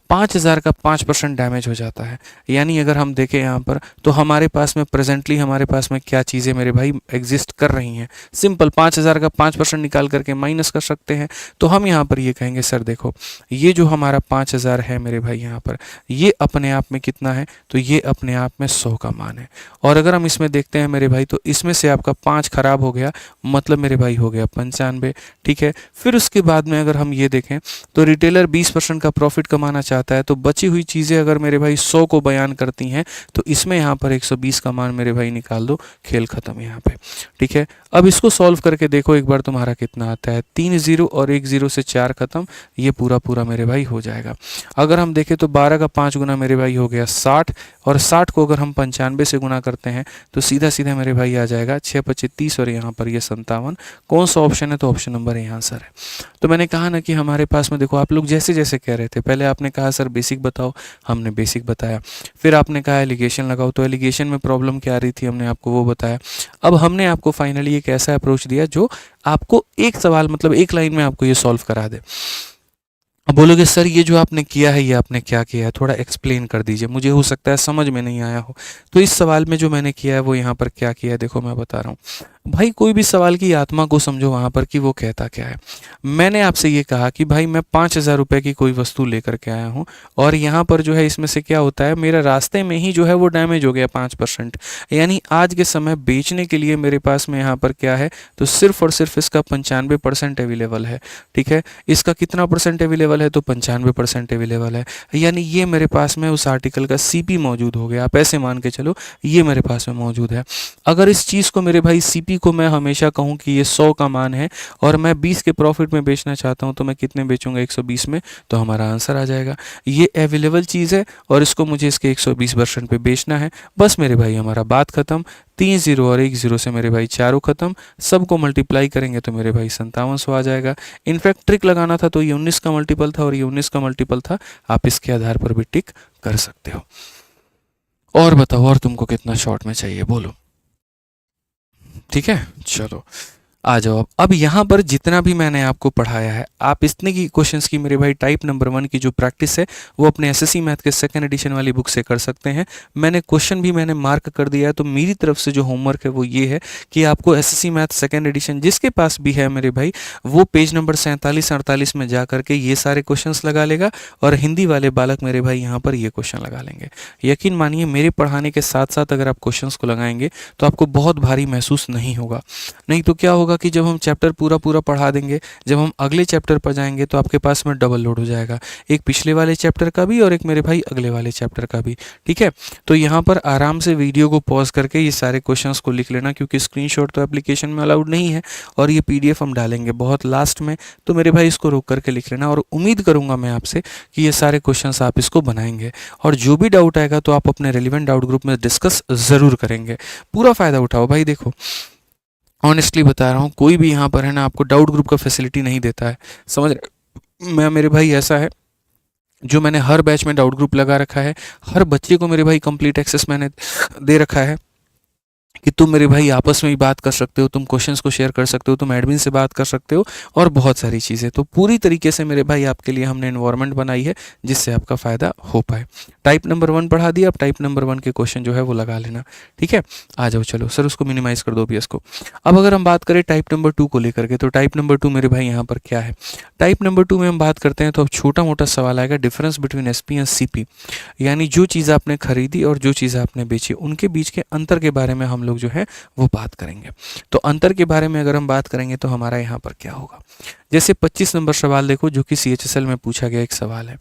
5000 का 5% डैमेज हो जाता है, यानी अगर हम देखें यहाँ पर, तो हमारे पास में प्रेजेंटली हमारे पास में क्या चीज़ें मेरे भाई एग्जिस्ट कर रही हैं। सिंपल, 5000 का 5% निकाल करके माइनस कर सकते हैं। तो हम यहाँ पर ये कहेंगे, सर देखो ये जो हमारा 5000 है मेरे भाई यहाँ पर, ये अपने आप में कितना है, तो ये अपने आप में 100 का मान है। और अगर हम इसमें देखते हैं मेरे भाई, तो इसमें से आपका 5 खराब हो गया, मतलब मेरे भाई हो गया 95, ठीक है। फिर उसके बाद में अगर हम ये देखें, तो रिटेलर 20% का प्रॉफिट कमाना चाहता है, तो बची हुई चीज़ें अगर मेरे भाई 100 को बयान करती हैं, तो इसमें यहाँ पर 120 का मान मेरे भाई निकाल दो, खेल खत्म यहाँ पे, ठीक है। अब इसको सॉल्व करके देखो एक बार, तुम्हारा कितना आता है, 3 0 और 1 0 से 4 खत्म, ये पूरा पूरा मेरे भाई हो जाएगा। अगर हम देखें तो 12 का 5 गुना मेरे भाई हो गया 60, और 60 को अगर हम 95 से गुना करते हैं, तो सीधा सीधा मेरे भाई आ जाएगा 6 25 30 और यहाँ पर ये 57। कौन सा ऑप्शन है, तो ऑप्शन नंबर ए आंसर है। तो मैंने कहा ना कि हमारे पास में देखो, आप लोग जैसे जैसे कह रहे थे, पहले आपने कहा सर बेसिक बताओ, हमने बेसिक बताया। फिर आपने कहा एलिगेशन लगाओ, तो एलिगेशन में प्रॉब्लम क्या आ रही थी, हमने आपको वो बताया। अब हमने आपको फाइनली एक ऐसा अप्रोच दिया जो आपको एक सवाल, मतलब एक लाइन में आपको ये सॉल्व करा दे। अब बोलोगे सर ये जो आपने किया है, ये आपने क्या किया है, थोड़ा एक्सप्लेन कर दीजिए, मुझे हो सकता है समझ में नहीं आया हो। तो इस सवाल में जो मैंने किया है वो यहाँ पर क्या किया है, देखो मैं बता रहा हूँ भाई। कोई भी सवाल की आत्मा को समझो वहाँ पर कि वो कहता क्या है। मैंने आपसे ये कहा कि भाई मैं 5000 रुपये की कोई वस्तु लेकर के आया हूँ, और यहाँ पर जो है इसमें से क्या होता है, मेरा रास्ते में ही जो है वो डैमेज हो गया 5%। यानी आज के समय बेचने के लिए मेरे पास में यहाँ पर क्या है, तो सिर्फ और सिर्फ इसका 95% अवेलेबल है, ठीक है। इसका कितना परसेंट अवेलेबल है, तो 95% अवेलेबल है। यानी ये मेरे पास में उस आर्टिकल का सीपी मौजूद हो गया, आप ऐसे मान के चलो ये मेरे पास में मौजूद है। अगर इस चीज़ को मेरे भाई सीपी को मैं हमेशा कहूँ कि ये 100 का मान है और मैं 20 के प्रॉफिट में बेचना चाहता हूँ, तो मैं कितने बेचूंगा, 120 में, तो हमारा आंसर आ जाएगा। ये अवेलेबल चीज़ है और इसको मुझे इसके 120% पे बेचना है, बस मेरे भाई हमारा बात खत्म। 3 0 और 1 0 से मेरे भाई चारों खत्म, सबको मल्टीप्लाई करेंगे तो मेरे भाई 5700 आ जाएगा। इनफैक्ट ट्रिक लगाना था तो ये 19 का मल्टीपल था और ये 19 का मल्टीपल था, आप इसके आधार पर भी टिक कर सकते हो। और बताओ, और तुमको कितना शॉर्ट में चाहिए, बोलो। ठीक है, चलो आ जाओ। अब यहाँ पर जितना भी मैंने आपको पढ़ाया है, आप इतने की क्वेश्चंस की मेरे भाई टाइप नंबर 1 की जो प्रैक्टिस है वो अपने एसएससी मैथ के सेकंड एडिशन वाली बुक से कर सकते हैं। मैंने क्वेश्चन भी मैंने मार्क कर दिया है, तो मेरी तरफ से जो होमवर्क है वो ये है कि आपको एसएससी मैथ सेकंड एडिशन जिसके पास भी है मेरे भाई, वो पेज नंबर 47-48 में जा करके ये सारे क्वेश्चन लगा लेगा, और हिंदी वाले बालक मेरे भाई यहाँ पर ये क्वेश्चन लगा लेंगे। यकीन मानिए मेरे पढ़ाने के साथ साथ अगर आप क्वेश्चन को लगाएंगे तो आपको बहुत भारी महसूस नहीं होगा। नहीं तो क्या होगा कि जब हम चैप्टर पूरा पूरा पढ़ा देंगे, जब हम अगले चैप्टर पर जाएंगे तो आपके पास में डबल लोड हो जाएगा, एक पिछले वाले चैप्टर का भी और एक मेरे भाई अगले वाले चैप्टर का भी। ठीक है, तो यहाँ पर आराम से वीडियो को पॉज करके ये सारे क्वेश्चंस को लिख लेना, क्योंकि स्क्रीनशॉट तो एप्लीकेशन में अलाउड नहीं है और ये पीडीएफ हम डालेंगे बहुत लास्ट में, तो मेरे भाई इसको रोक करके लिख लेना। और उम्मीद करूंगा मैं आपसे कि ये सारे क्वेश्चंस आप इसको बनाएंगे, और जो भी डाउट आएगा तो आप अपने रेलिवेंट डाउट ग्रुप में डिस्कस ज़रूर करेंगे। पूरा फ़ायदा उठाओ भाई। देखो ऑनेस्टली बता रहा हूँ, कोई भी यहाँ पर है ना आपको डाउट ग्रुप का फैसिलिटी नहीं देता है, समझ रहे? मैं मेरे भाई ऐसा है जो मैंने हर बैच में डाउट ग्रुप लगा रखा है, हर बच्चे को मेरे भाई कंप्लीट एक्सेस मैंने दे रखा है कि तुम मेरे भाई आपस में ही बात कर सकते हो, तुम क्वेश्चंस को शेयर कर सकते हो, तुम एडमिन से बात कर सकते हो, और बहुत सारी चीज़ें। तो पूरी तरीके से मेरे भाई आपके लिए हमने एनवायरनमेंट बनाई है जिससे आपका फ़ायदा हो पाए। टाइप नंबर 1 पढ़ा दिया, अब टाइप नंबर 1 के क्वेश्चन जो है वो लगा लेना। ठीक है, आ जाओ चलो सर, उसको मिनिमाइज़ कर दो OBS को। अब अगर हम बात करें टाइप नंबर 2 को लेकर के, तो टाइप नंबर 2 मेरे भाई यहाँ पर क्या है? टाइप नंबर 2 में हम बात करते हैं तो अब छोटा मोटा सवाल आएगा, difference between SP and CP, यानी जो चीज़ आपने खरीदी और जो चीज़ आपने बेची उनके बीच के अंतर के बारे में हम लोग जो है वो बात करेंगे। तो अंतर के बारे में अगर हम बात करेंगे तो हमारा यहाँ पर क्या होगा, जैसे 25 नंबर सवाल देखो, जो कि CHSL में पूछा गया एक सवाल है।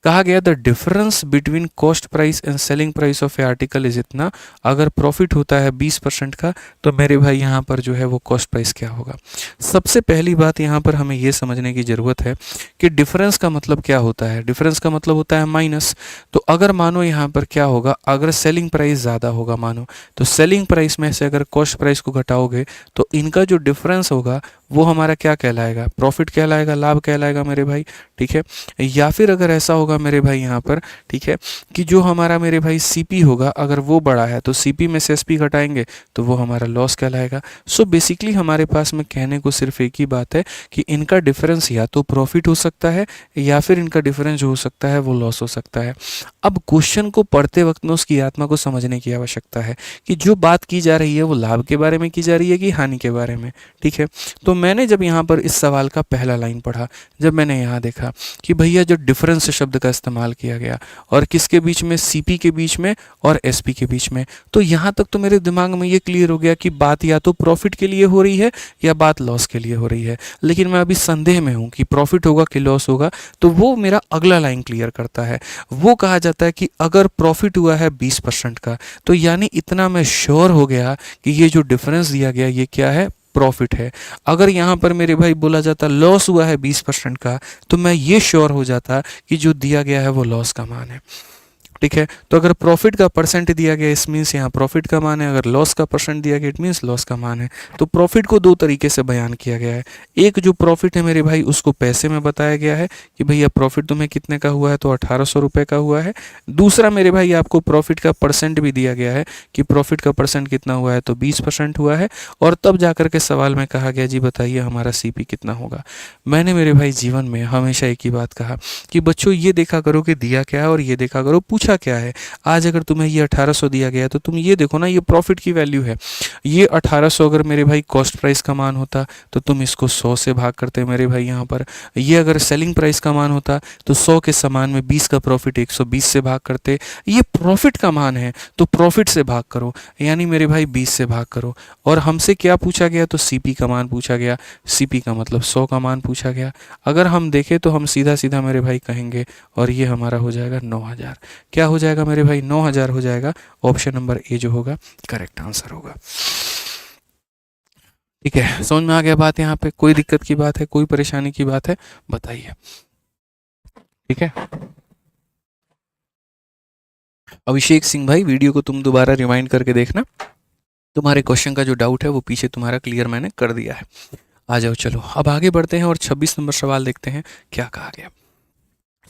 कहा गया the difference between cost price and selling price of A article is इतना, अगर प्रॉफिट होता है 20% का तो मेरे भाई यहाँ पर जो है वो कॉस्ट प्राइस क्या होगा। सबसे पहली बात यहाँ पर हमें ये समझने की ज़रूरत है कि डिफरेंस का मतलब क्या होता है। डिफरेंस का मतलब होता है माइनस। तो अगर मानो यहाँ पर क्या होगा, अगर सेलिंग प्राइस ज़्यादा होगा मानो, तो सेलिंग प्राइस में से अगर कॉस्ट प्राइस को घटाओगे तो इनका जो डिफरेंस होगा वो हमारा क्या कहलाएगा, प्रॉफिट कहलाएगा, लाभ कहलाएगा मेरे भाई। ठीक है, या फिर अगर ऐसा होगा मेरे भाई यहाँ पर, ठीक है, कि जो हमारा मेरे भाई सीपी होगा अगर वो बड़ा है तो सीपी में से एसपी घटाएंगे तो वो हमारा लॉस कहलाएगा। सो बेसिकली हमारे पास में कहने को सिर्फ एक ही बात है कि इनका डिफरेंस या तो प्रॉफिट हो सकता है या फिर इनका डिफरेंस जो हो सकता है वो लॉस हो सकता है। अब क्वेश्चन को पढ़ते वक्त में उसकी आत्मा को समझने की आवश्यकता है कि जो बात की जा रही है वो लाभ के बारे में की जा रही है कि हानि के बारे में। ठीक है, तो मैंने जब यहाँ पर इस सवाल का पहला लाइन पढ़ा, जब मैंने यहाँ देखा कि भैया जो डिफरेंस शब्द का इस्तेमाल किया गया और किसके बीच में, सीपी के बीच में और एसपी के बीच में, तो यहाँ तक तो मेरे दिमाग में ये क्लियर हो गया कि बात या तो प्रॉफिट के लिए हो रही है या बात लॉस के लिए हो रही है। लेकिन मैं अभी संदेह में हूँ कि प्रॉफिट होगा कि लॉस होगा, तो वो मेरा अगला लाइन क्लियर करता है। वो कहा जाता है कि अगर प्रॉफिट हुआ है 20% का, तो यानी इतना मैं श्योर हो गया कि ये जो डिफरेंस दिया गया ये क्या है, प्रॉफिट है। अगर यहाँ पर मेरे भाई बोला जाता लॉस हुआ है 20% का, तो मैं ये श्योर हो जाता कि जो दिया गया है वो लॉस का मान है। ठीक है, तो अगर प्रॉफिट का परसेंट दिया गया इस मीन्स यहाँ प्रॉफिट का मान है, अगर लॉस का परसेंट दिया गया इट मीन्स लॉस का मान है। तो प्रॉफिट को दो तरीके से बयान किया गया है। एक जो प्रॉफिट है मेरे भाई उसको पैसे में बताया गया है कि भैया प्रॉफिट तुम्हें कितने का हुआ है, तो 1800 रुपये का हुआ है। दूसरा मेरे भाई आपको प्रॉफिट का परसेंट भी दिया गया है कि प्रॉफिट का परसेंट कितना हुआ है, तो 20% हुआ है। और तब जाकर के सवाल में कहा गया जी बताइए हमारा सीपी कितना होगा। मैंने मेरे भाई जीवन में हमेशा एक ही बात कहा कि बच्चों ये देखा करो कि दिया क्या है और ये देखा करो पूछा क्या है। आज अगर तुम्हें ये 1800 दिया गया तो तुम ये देखो ना, ये प्रॉफिट की वैल्यू है। ये 1800 अगर मेरे भाई कॉस्ट प्राइस का मान होता तो तुम इसको 100 से भाग करते मेरे भाई यहाँ पर। ये अगर सेलिंग प्राइस का मान होता तो 100 के समान में 20 का प्रॉफिट 120 से भाग करते। ये प्रॉफिट का मान है तो प्रॉफिट से भाग करो, यानी मेरे भाई 20 से भाग करो। और हमसे क्या पूछा गया, तो सीपी का मान पूछा गया। सीपी का मतलब 100 का मान पूछा गया। अगर हम देखें तो हम सीधा सीधा मेरे भाई कहेंगे और ये हमारा हो जाएगा 9000। क्या हो जाएगा मेरे भाई, 9000 हो जाएगा। ऑप्शन नंबर ए जो होगा करेक्ट आंसर होगा। ठीक है, समझ में आ गया बात? यहाँ पे कोई दिक्कत की बात है, कोई परेशानी की बात है, बताइए। ठीक है, अभिषेक सिंह भाई वीडियो को तुम दोबारा रिवाइंड करके देखना, तुम्हारे क्वेश्चन का जो डाउट है वो पीछे तुम्हारा क्लियर मैंने कर दिया है। आ जाओ चलो अब आगे बढ़ते हैं और 26 नंबर सवाल देखते हैं क्या कहा गया।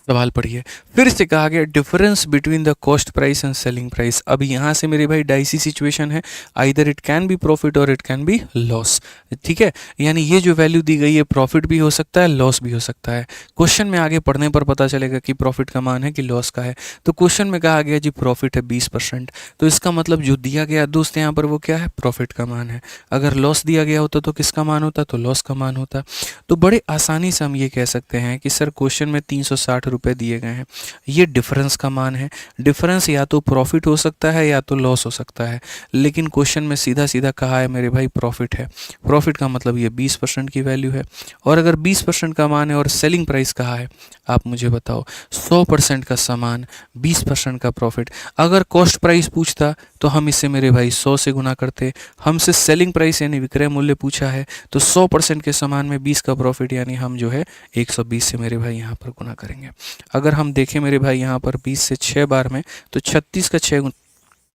सवाल पढ़िए। फिर से कहा गया difference between the cost price and selling price. अब यहाँ से मेरे भाई डाइसी सिचुएशन है, either it can be profit और इट कैन बी लॉस। ठीक है, यानी ये जो वैल्यू दी गई है प्रॉफिट भी हो सकता है, लॉस भी हो सकता है। क्वेश्चन में आगे पढ़ने पर पता चलेगा कि प्रॉफिट का मान है कि लॉस का है। तो क्वेश्चन में कहा गया जी प्रॉफिट है 20%, तो इसका मतलब जो दिया गया दोस्त यहाँ पर वो क्या है, प्रॉफिट का मान है। अगर लॉस दिया गया होता तो किसका मान होता, तो लॉस का मान होता। तो बड़े आसानी से हम ये कह सकते हैं कि सर क्वेश्चन में 360 रुपये दिए गए हैं, ये डिफरेंस का मान है। डिफरेंस या तो प्रॉफिट हो सकता है या तो लॉस हो सकता है, लेकिन क्वेश्चन में सीधा सीधा कहा है मेरे भाई प्रॉफिट है। प्रॉफिट का मतलब ये 20% की वैल्यू है। और अगर 20% का मान है और सेलिंग प्राइस कहा है, आप मुझे बताओ 100% का सामान 20% का प्रॉफिट। अगर कॉस्ट प्राइस पूछता तो हम इसे मेरे भाई 100 से गुना करते। हमसे सेलिंग प्राइस यानी विक्रय मूल्य पूछा है, तो 100% के सामान में 20 का प्रॉफिट यानी हम जो है 120 से मेरे भाई यहाँ पर गुना करेंगे। अगर हम देखें मेरे भाई यहाँ पर 20 से 6 बार में, तो 36 का 6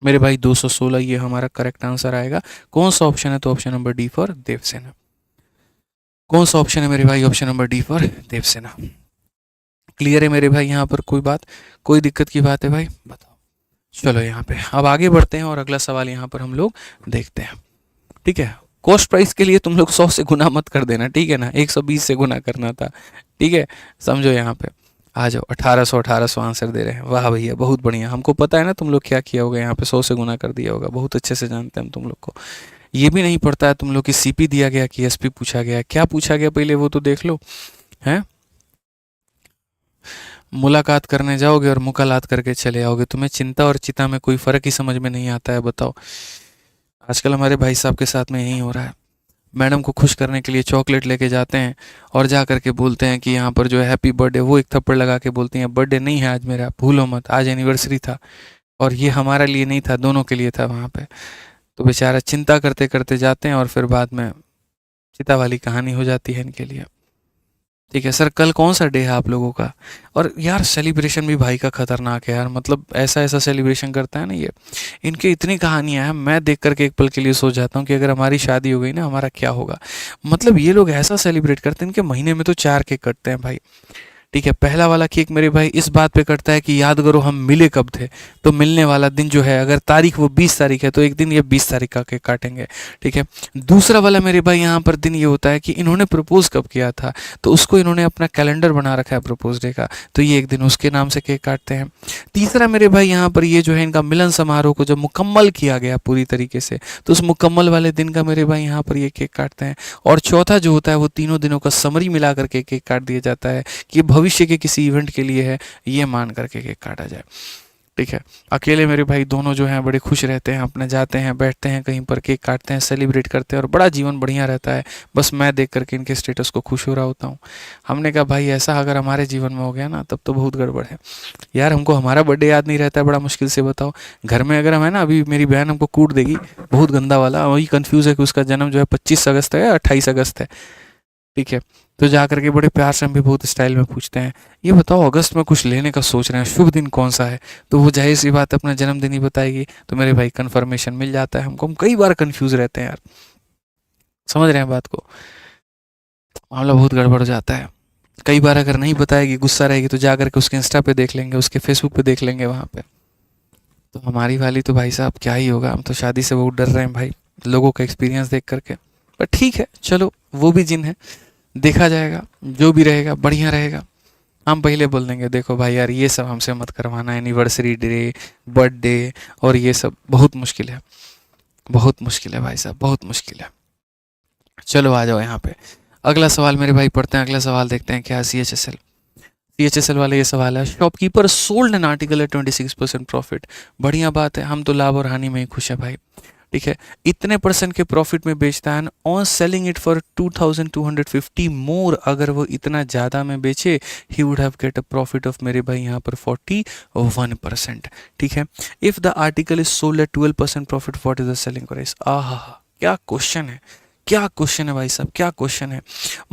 मेरे भाई 216, ये हमारा करेक्ट आंसर आएगा। कौन सा ऑप्शन है, तो option number D for Devasena. कौन सा ऑप्शन है मेरे भाई, option number D for Devasena. Clear है मेरे भाई यहाँ पर, कोई बात, कोई दिक्कत की बात है भाई, बताओ। चलो यहाँ पे अब आगे बढ़ते हैं और अगला सवाल यहाँ पर हम लोग देखते हैं। ठीक है, कॉस्ट प्राइस के लिए तुम लोग 100 से गुना मत कर देना, ठीक है ना, 120 से गुना करना था। ठीक है, समझो यहाँ पे। आ जाओ, 1800 आंसर दे रहे हैं, वाह भैया बहुत बढ़िया। हमको पता है ना तुम लोग क्या किया होगा, यहाँ पे 100 से गुना कर दिया होगा, बहुत अच्छे से जानते हैं हम तुम लोग को। ये भी नहीं पड़ता है तुम लोग की सीपी दिया गया कि एसपी पूछा गया, क्या पूछा गया पहले वो तो देख लो। हैं, मुलाकात करने जाओगे और मुकालात करके चले आओगे, तुम्हें चिंता और चिता में कोई फ़र्क ही समझ में नहीं आता है, बताओ। आजकल हमारे भाई साहब के साथ में यही हो रहा है। मैडम को खुश करने के लिए चॉकलेट लेके जाते हैं और जा करके बोलते हैं कि यहाँ पर जो है हैप्पी बर्थडे, वो एक थप्पड़ लगा के बोलती हैं बर्थडे नहीं है आज मेरा, भूलो मत, आज एनिवर्सरी था। और ये हमारा लिए नहीं था, दोनों के लिए था वहाँ पे। तो बेचारा चिंता करते करते जाते हैं और फिर बाद में चिता वाली कहानी हो जाती है इनके लिए। ठीक है सर, कल कौन सा डे है आप लोगों का? और यार सेलिब्रेशन भी भाई का खतरनाक है यार, मतलब ऐसा ऐसा सेलिब्रेशन करता है ना ये, इनकी इतनी कहानियां हैं, मैं देख करके एक पल के लिए सोच जाता हूँ कि अगर हमारी शादी हो गई ना हमारा क्या होगा। मतलब ये लोग ऐसा सेलिब्रेट करते हैं, इनके महीने में तो 4 केक कटते हैं भाई। ठीक है, पहला वाला केक मेरे भाई इस बात पे कटता है कि याद करो हम मिले कब थे, तो मिलने वाला दिन जो है अगर तारीख वो 20 तारीख है तो एक दिन ये 20 तारीख का केक काटेंगे। ठीक है, दूसरा वाला मेरे भाई यहाँ पर दिन ये होता है कि इन्होंने प्रपोज कब किया था, तो उसको इन्होंने अपना कैलेंडर बना रखा है प्रपोज डे का, तो ये एक दिन उसके नाम से केक काटते हैं। तीसरा मेरे भाई यहाँ पर ये जो है इनका मिलन समारोह को जब मुकम्मल किया गया पूरी तरीके से, तो उस मुकम्मल वाले दिन का मेरे भाई यहाँ पर ये केक काटते हैं। और चौथा जो होता है वो तीनों दिनों का समरी मिला करके केक काट दिया जाता है कि भविष्य के किसी इवेंट के लिए है, ये मान करके केक काटा जाए। ठीक है, अकेले मेरे भाई दोनों जो हैं बड़े खुश रहते हैं, अपने जाते हैं बैठते हैं कहीं पर, केक काटते हैं, सेलिब्रेट करते हैं और बड़ा जीवन बढ़िया रहता है। बस मैं देख करके इनके स्टेटस को खुश हो रहा होता हूँ। हमने कहा भाई ऐसा अगर हमारे जीवन में हो गया ना तब तो बहुत गड़बड़ है यार। हमको हमारा बर्थडे याद नहीं रहता है, बड़ा मुश्किल से, बताओ। घर में अगर हम है ना, अभी मेरी बहन हमको कूट देगी बहुत गंदा वाला, वही कन्फ्यूज़ है कि उसका जन्म जो है 25 अगस्त है या 28 अगस्त है। ठीक है, तो जा करके बड़े प्यार से हम भी बहुत स्टाइल में पूछते हैं, ये बताओ अगस्त में कुछ लेने का सोच रहे हैं, शुभ दिन कौन सा है? तो वो जाहिर सी बात अपना जन्मदिन ही बताएगी, तो मेरे भाई कन्फर्मेशन मिल जाता है हमको। हम कई बार कंफ्यूज रहते हैं यार, समझ रहे हैं बात को, मामला बहुत गड़बड़ हो जाता है। कई बार अगर नहीं बताएगी गुस्सा रहेगी तो जा करके उसके इंस्टा पे देख लेंगे, उसके फेसबुक पे देख लेंगे वहाँ पे। तो हमारी वाली तो भाई साहब क्या ही होगा, हम तो शादी से बहुत डर रहे हैं भाई, लोगों का एक्सपीरियंस देख करके। पर ठीक है चलो, वो भी जिन है, देखा जाएगा, जो भी रहेगा बढ़िया रहेगा। हम पहले बोल देंगे देखो भाई यार ये सब हमसे मत करवाना, एनिवर्सरी डे, बर्थडे और ये सब बहुत मुश्किल है, बहुत मुश्किल है भाई साहब, बहुत मुश्किल है। चलो आ जाओ यहाँ पे, अगला सवाल मेरे भाई पढ़ते हैं। अगला सवाल देखते हैं क्या, CHSL वाले ये सवाल है, shopkeeper sold an article at 26% profit. बढ़िया बात है, हम तो लाभ और हानि में ही खुश है भाई। ठीक है, इतने परसेंट के प्रॉफिट में बेचता है, ऑन सेलिंग इट फॉर 2250 मोर, अगर वो इतना ज़्यादा में बेचे he would have get a profit of मेरे भाई यहाँ पर 41%। ठीक है, if the article is sold at 12% profit, what is the selling price? आहा, क्या क्वेश्चन है, क्या क्वेश्चन है भाई साहब, क्या क्वेश्चन है।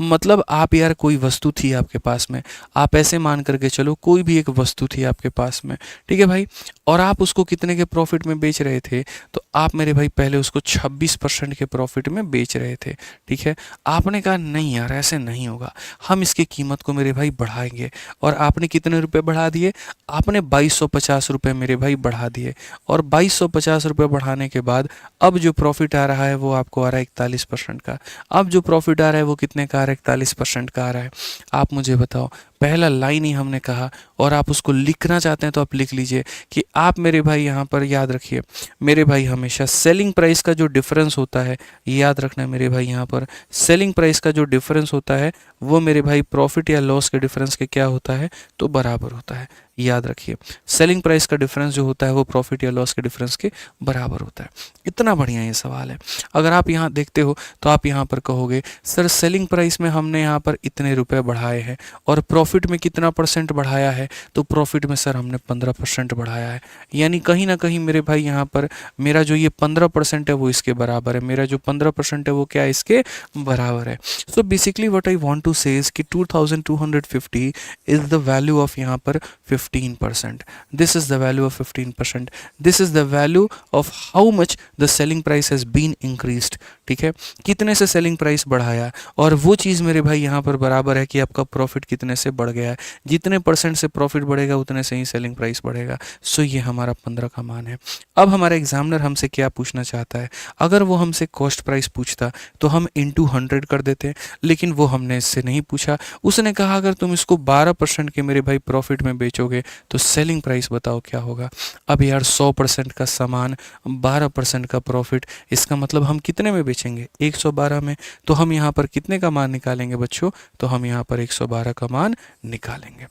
मतलब आप यार, कोई वस्तु थी आपके पास में, आप ऐसे मान करके चलो कोई भी एक वस्तु थी आपके पास में, ठीक है भाई, और आप उसको कितने के प्रॉफिट में बेच रहे थे, तो आप मेरे भाई पहले उसको 26% के प्रॉफिट में बेच रहे थे, ठीक है। आपने कहा नहीं यार ऐसे नहीं होगा, हम इसकी कीमत को मेरे भाई बढ़ाएंगे, और आपने कितने रुपए बढ़ा दिए, आपने 2250 रुपये मेरे भाई बढ़ा दिए, और 2250 रुपये बढ़ाने के बाद अब जो प्रॉफिट आ रहा है वो आपको आ रहा है 41% का। अब जो प्रॉफिट आ रहा है वो कितने का आ रहा है, 41% का आ रहा है। आप मुझे बताओ, पहला लाइन ही हमने कहा, और आप उसको लिखना चाहते हैं तो आप लिख लीजिए कि आप मेरे भाई यहाँ पर याद रखिए मेरे भाई, हमेशा सेलिंग प्राइस का जो डिफरेंस होता है, याद रखना मेरे भाई, यहाँ पर सेलिंग प्राइस का जो डिफरेंस होता है वो मेरे भाई प्रॉफिट या लॉस के डिफरेंस के क्या होता है, तो बराबर होता है। याद रखिए, सेलिंग प्राइस का डिफरेंस जो होता है वो प्रॉफिट या लॉस के डिफरेंस के बराबर होता है। इतना बढ़िया ये सवाल है। अगर आप यहाँ देखते हो तो आप यहाँ पर कहोगे सर सेलिंग प्राइस में हमने यहाँ पर इतने रुपए बढ़ाए हैं, और प्रॉफिट में कितना परसेंट बढ़ाया है, तो प्रॉफिट में सर हमने 15% बढ़ाया है। यानी कहीं ना कहीं मेरे भाई यहाँ पर मेरा जो ये 15% है वो इसके बराबर है, मेरा जो 15% है वो क्या है, इसके बराबर है। So basically what I want to say is कि 2250 इज द वैल्यू ऑफ यहाँ पर 15%। This is the value of 15%। This is the value of how much the selling price has been increased, ठीक है, कितने से सेलिंग प्राइस बढ़ाया, और वो चीज़ मेरे भाई यहाँ पर बराबर है कि आपका प्रॉफिट कितने से बढ़ गया है। जितने परसेंट से प्रॉफिट बढ़ेगा उतने से ही सेलिंग प्राइस बढ़ेगा। सो ये हमारा 15 का मान है। अब हमारा एग्जामिनर हमसे क्या पूछना चाहता है, अगर वो हमसे कॉस्ट प्राइस पूछता तो हम इंटू 100 कर देते, लेकिन वो हमने इससे नहीं पूछा। उसने कहा अगर तुम इसको 12% के मेरे भाई प्रॉफिट में बेचोगे तो सेलिंग प्राइस बताओ क्या होगा। अब यार 100% का सामान, 12% का प्रॉफिट, इसका मतलब हम कितने में बेचेंगे, 112 में। तो हम यहाँ पर कितने का मान निकालेंगे बच्चों, तो हम यहाँ पर 112 का मान निकालेंगे।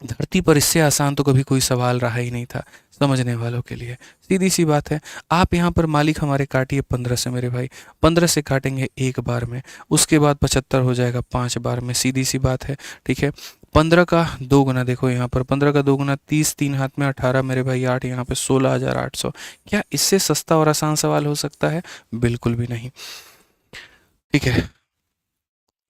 धरती पर इससे आसान तो कभी कोई सवाल रहा ही नहीं था समझने वालों के लिए। सीधी सी बात है। आप यहाँ पर मालिक हमारे काटिए 15 से मेरे भाई, 15 से काटेंगे एक बार में, उसके बाद 75 हो जाएगा 5 बार में। सीधी सी बात है, ठीक है। 15 का 2 गुना, देखो यहाँ पर 15 का 2 गुना 30, 3 हाथ में 18 मेरे भाई 8, यहाँ पे 16,800। क्या इससे सस्ता और आसान सवाल हो सकता है, बिल्कुल भी नहीं, ठीक है।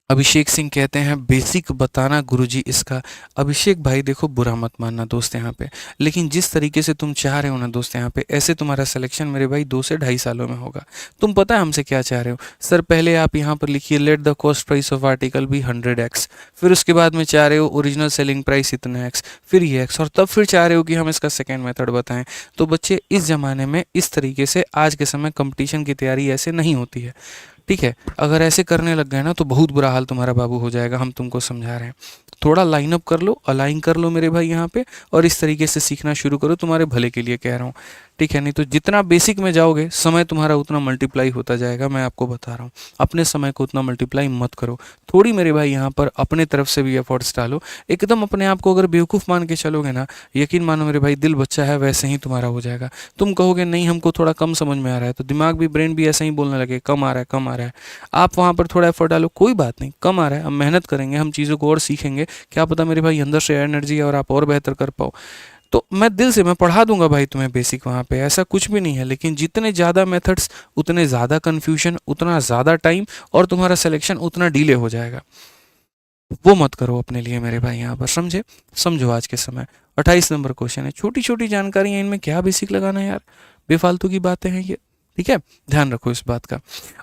अभिषेक सिंह कहते हैं बेसिक बताना गुरुजी इसका। अभिषेक भाई देखो बुरा मत मानना दोस्त यहाँ पे, लेकिन जिस तरीके से तुम चाह रहे हो ना दोस्त यहाँ पे, ऐसे तुम्हारा सिलेक्शन मेरे भाई 2 से 2.5 सालों में होगा। तुम पता है हमसे क्या चाह रहे हो, सर पहले आप यहाँ पर लिखिए let the cost price of article भी 100x, फिर उसके बाद में चाह रहे हो ओरिजिनल सेलिंग प्राइस इतना x, फिर ये x, और तब फिर चाह रहे हो कि हम इसका सेकेंड मेथड बताएं। तो बच्चे इस ज़माने में इस तरीके से आज के समय कंपटीशन की तैयारी ऐसे नहीं होती है, ठीक है। अगर ऐसे करने लग गए ना तो बहुत बुरा हाल तुम्हारा बाबू हो जाएगा, हम तुमको समझा रहे हैं। थोड़ा लाइन अप कर लो, अलाइन कर लो मेरे भाई यहाँ पे, और इस तरीके से सीखना शुरू करो, तुम्हारे भले के लिए कह रहा हूँ, ठीक है। नहीं तो जितना बेसिक में जाओगे समय तुम्हारा उतना मल्टीप्लाई होता जाएगा, मैं आपको बता रहा हूँ। अपने समय को उतना मल्टीप्लाई मत करो, थोड़ी मेरे भाई यहाँ पर अपने तरफ से भी एफर्ट्स डालो। एकदम अपने आप को अगर बेवकूफ़ मान के चलोगे ना, यकीन मानो मेरे भाई दिल बच्चा है वैसे ही तुम्हारा हो जाएगा। तुम कहोगे नहीं हमको थोड़ा कम समझ में आ रहा है, तो दिमाग भी, ब्रेन भी ऐसे ही बोलने लगे कम आ रहा है कम आ रहा है। आप वहाँ पर थोड़ा एफर्ट डालो, कोई बात नहीं, कम आ रहा है, हम मेहनत करेंगे, हम चीज़ों को और सीखेंगे, क्या पता मेरे भाई अंदर से एनर्जी है और आप और बेहतर कर पाओ। तो मैं दिल से मैं पढ़ा दूंगा भाई तुम्हें बेसिक वहाँ पे, ऐसा कुछ भी नहीं है। लेकिन जितने ज़्यादा मेथड्स उतने ज़्यादा कन्फ्यूजन, उतना ज़्यादा टाइम, और तुम्हारा सिलेक्शन उतना डिले हो जाएगा। वो मत करो अपने लिए मेरे भाई यहाँ पर, समझे, समझो। आज के समय 28 नंबर क्वेश्चन है, छोटी छोटी जानकारी है, इनमें क्या बेसिक लगाना है यार, बेफालतू की बातें हैं ये, ठीक है। ध्यान रखो इस बात का।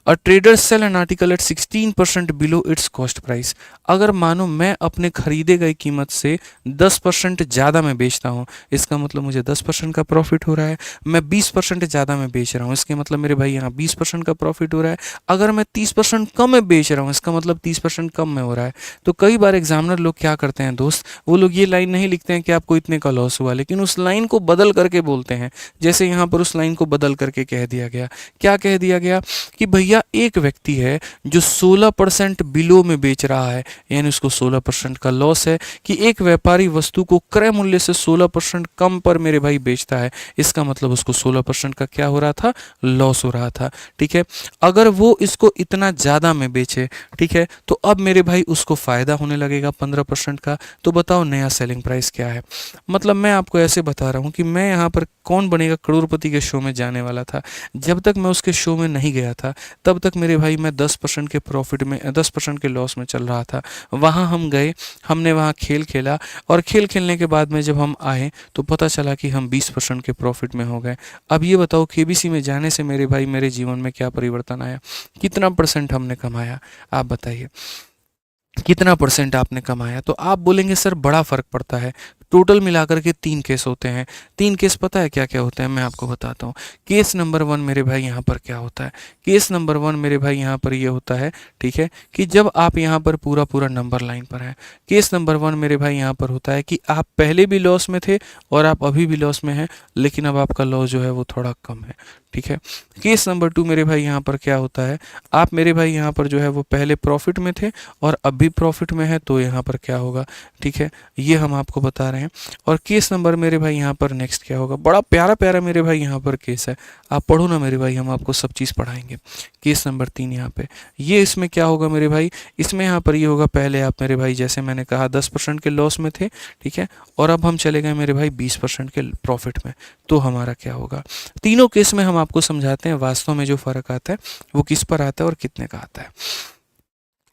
A trader sell an article at 16% below its cost price. अगर मानो मैं अपने खरीदे गए कीमत से 10% ज़्यादा में बेचता हूँ, इसका मतलब मुझे 10% का प्रॉफिट हो रहा है। मैं 20% ज़्यादा में बेच रहा हूँ, इसके मतलब मेरे भाई यहाँ 20% का प्रॉफिट हो रहा है। अगर मैं 30% कम में बेच रहा हूँ, इसका मतलब 30% कम में हो रहा है। तो कई बार एग्जामिनर लोग क्या करते हैं दोस्त, वो लोग ये लाइन नहीं लिखते हैं कि आपको इतने का लॉस हुआ, लेकिन उस लाइन को बदल करके बोलते हैं। जैसे यहाँ पर उस लाइन को बदल करके कह दिया गया, क्या कह दिया गया कि भैया एक व्यक्ति है जो 16% बिलो में बेच रहा है, यानी उसको 16% का लॉस है, कि एक व्यापारी वस्तु को क्रय मूल्य से 16% कम पर मेरे भाई बेचता है, इसका मतलब उसको 16% का क्या हो रहा था, लॉस हो रहा था, ठीक है। अगर वो इसको इतना ज़्यादा में बेचे, ठीक है, तो अब मेरे भाई उसको फ़ायदा होने लगेगा 15% का। तो बताओ नया सेलिंग प्राइस क्या है। मतलब मैं आपको ऐसे बता रहा हूँ कि मैं यहाँ पर कौन बनेगा करोड़पति के शो में जाने वाला था, जब तक मैं उसके शो में नहीं गया था तब तक मेरे भाई मैं 10% के प्रॉफिट में 10% के लॉस में चल रहा था। वहाँ हम गए, हमने वहाँ खेल खेला और खेल खेलने के बाद में जब हम आए तो पता चला कि हम 20% के प्रॉफिट में हो गए। अब ये बताओ केबीसी में जाने से मेरे भाई मेरे जीवन में क्या परिवर्तन आया, कितना परसेंट हमने कमाया, आप बताइए कितना परसेंट आपने कमाया। तो आप बोलेंगे सर बड़ा फ़र्क पड़ता है। टोटल मिलाकर के 3 केस होते हैं। 3 केस पता है क्या क्या होते हैं, मैं आपको बताता हूँ। केस नंबर 1 मेरे भाई यहाँ पर क्या होता है, केस नंबर 1 मेरे भाई यहाँ पर ये होता है, ठीक है, कि जब आप यहाँ पर पूरा पूरा नंबर लाइन पर हैं। केस नंबर 1 मेरे भाई यहाँ पर होता है कि आप पहले भी लॉस में थे और आप अभी भी लॉस में हैं, लेकिन अब आपका लॉस जो है वो थोड़ा कम है, ठीक है। केस नंबर 2 मेरे भाई यहाँ पर क्या होता है, आप मेरे भाई यहाँ पर जो है वो पहले प्रॉफिट में थे और अब भी प्रॉफिट में है, तो यहाँ पर क्या होगा, ठीक है, ये हम आपको बता रहे हैं। और केस नंबर मेरे भाई यहाँ पर नेक्स्ट क्या होगा, बड़ा प्यारा प्यारा मेरे भाई यहाँ पर केस है, आप पढ़ो ना मेरे भाई, हम आपको सब चीज़ पढ़ाएंगे। केस नंबर 3 यहाँ पे ये इसमें क्या होगा मेरे भाई, इसमें यहाँ पर ये होगा, पहले आप मेरे भाई जैसे मैंने कहा 10% के लॉस में थे, ठीक है, और अब हम चले गए मेरे भाई 20% के प्रॉफिट में, तो हमारा क्या होगा। तीनों केस में हम आपको समझाते हैं वास्तव में जो फ़र्क आता है वो किस पर आता है और कितने का आता है।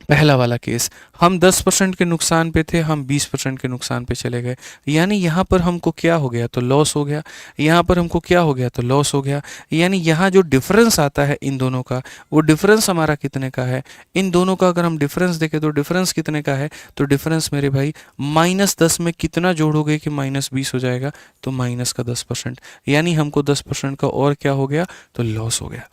पहला वाला केस, हम 10% के नुकसान पे थे, हम 20% के नुकसान पे चले गए, यानी यहाँ पर हमको क्या हो गया, तो लॉस हो गया, यहाँ पर हमको क्या हो गया, तो लॉस हो गया। यानी यहाँ जो डिफरेंस आता है इन दोनों का, वो डिफरेंस हमारा कितने का है, इन दोनों का अगर हम डिफरेंस देखें तो डिफरेंस कितने का है, तो डिफरेंस मेरे भाई -10 में कितना जोड़ोगे कि -20 हो जाएगा, तो माइनस का 10%, यानी हमको 10% का और क्या हो गया, तो लॉस हो गया,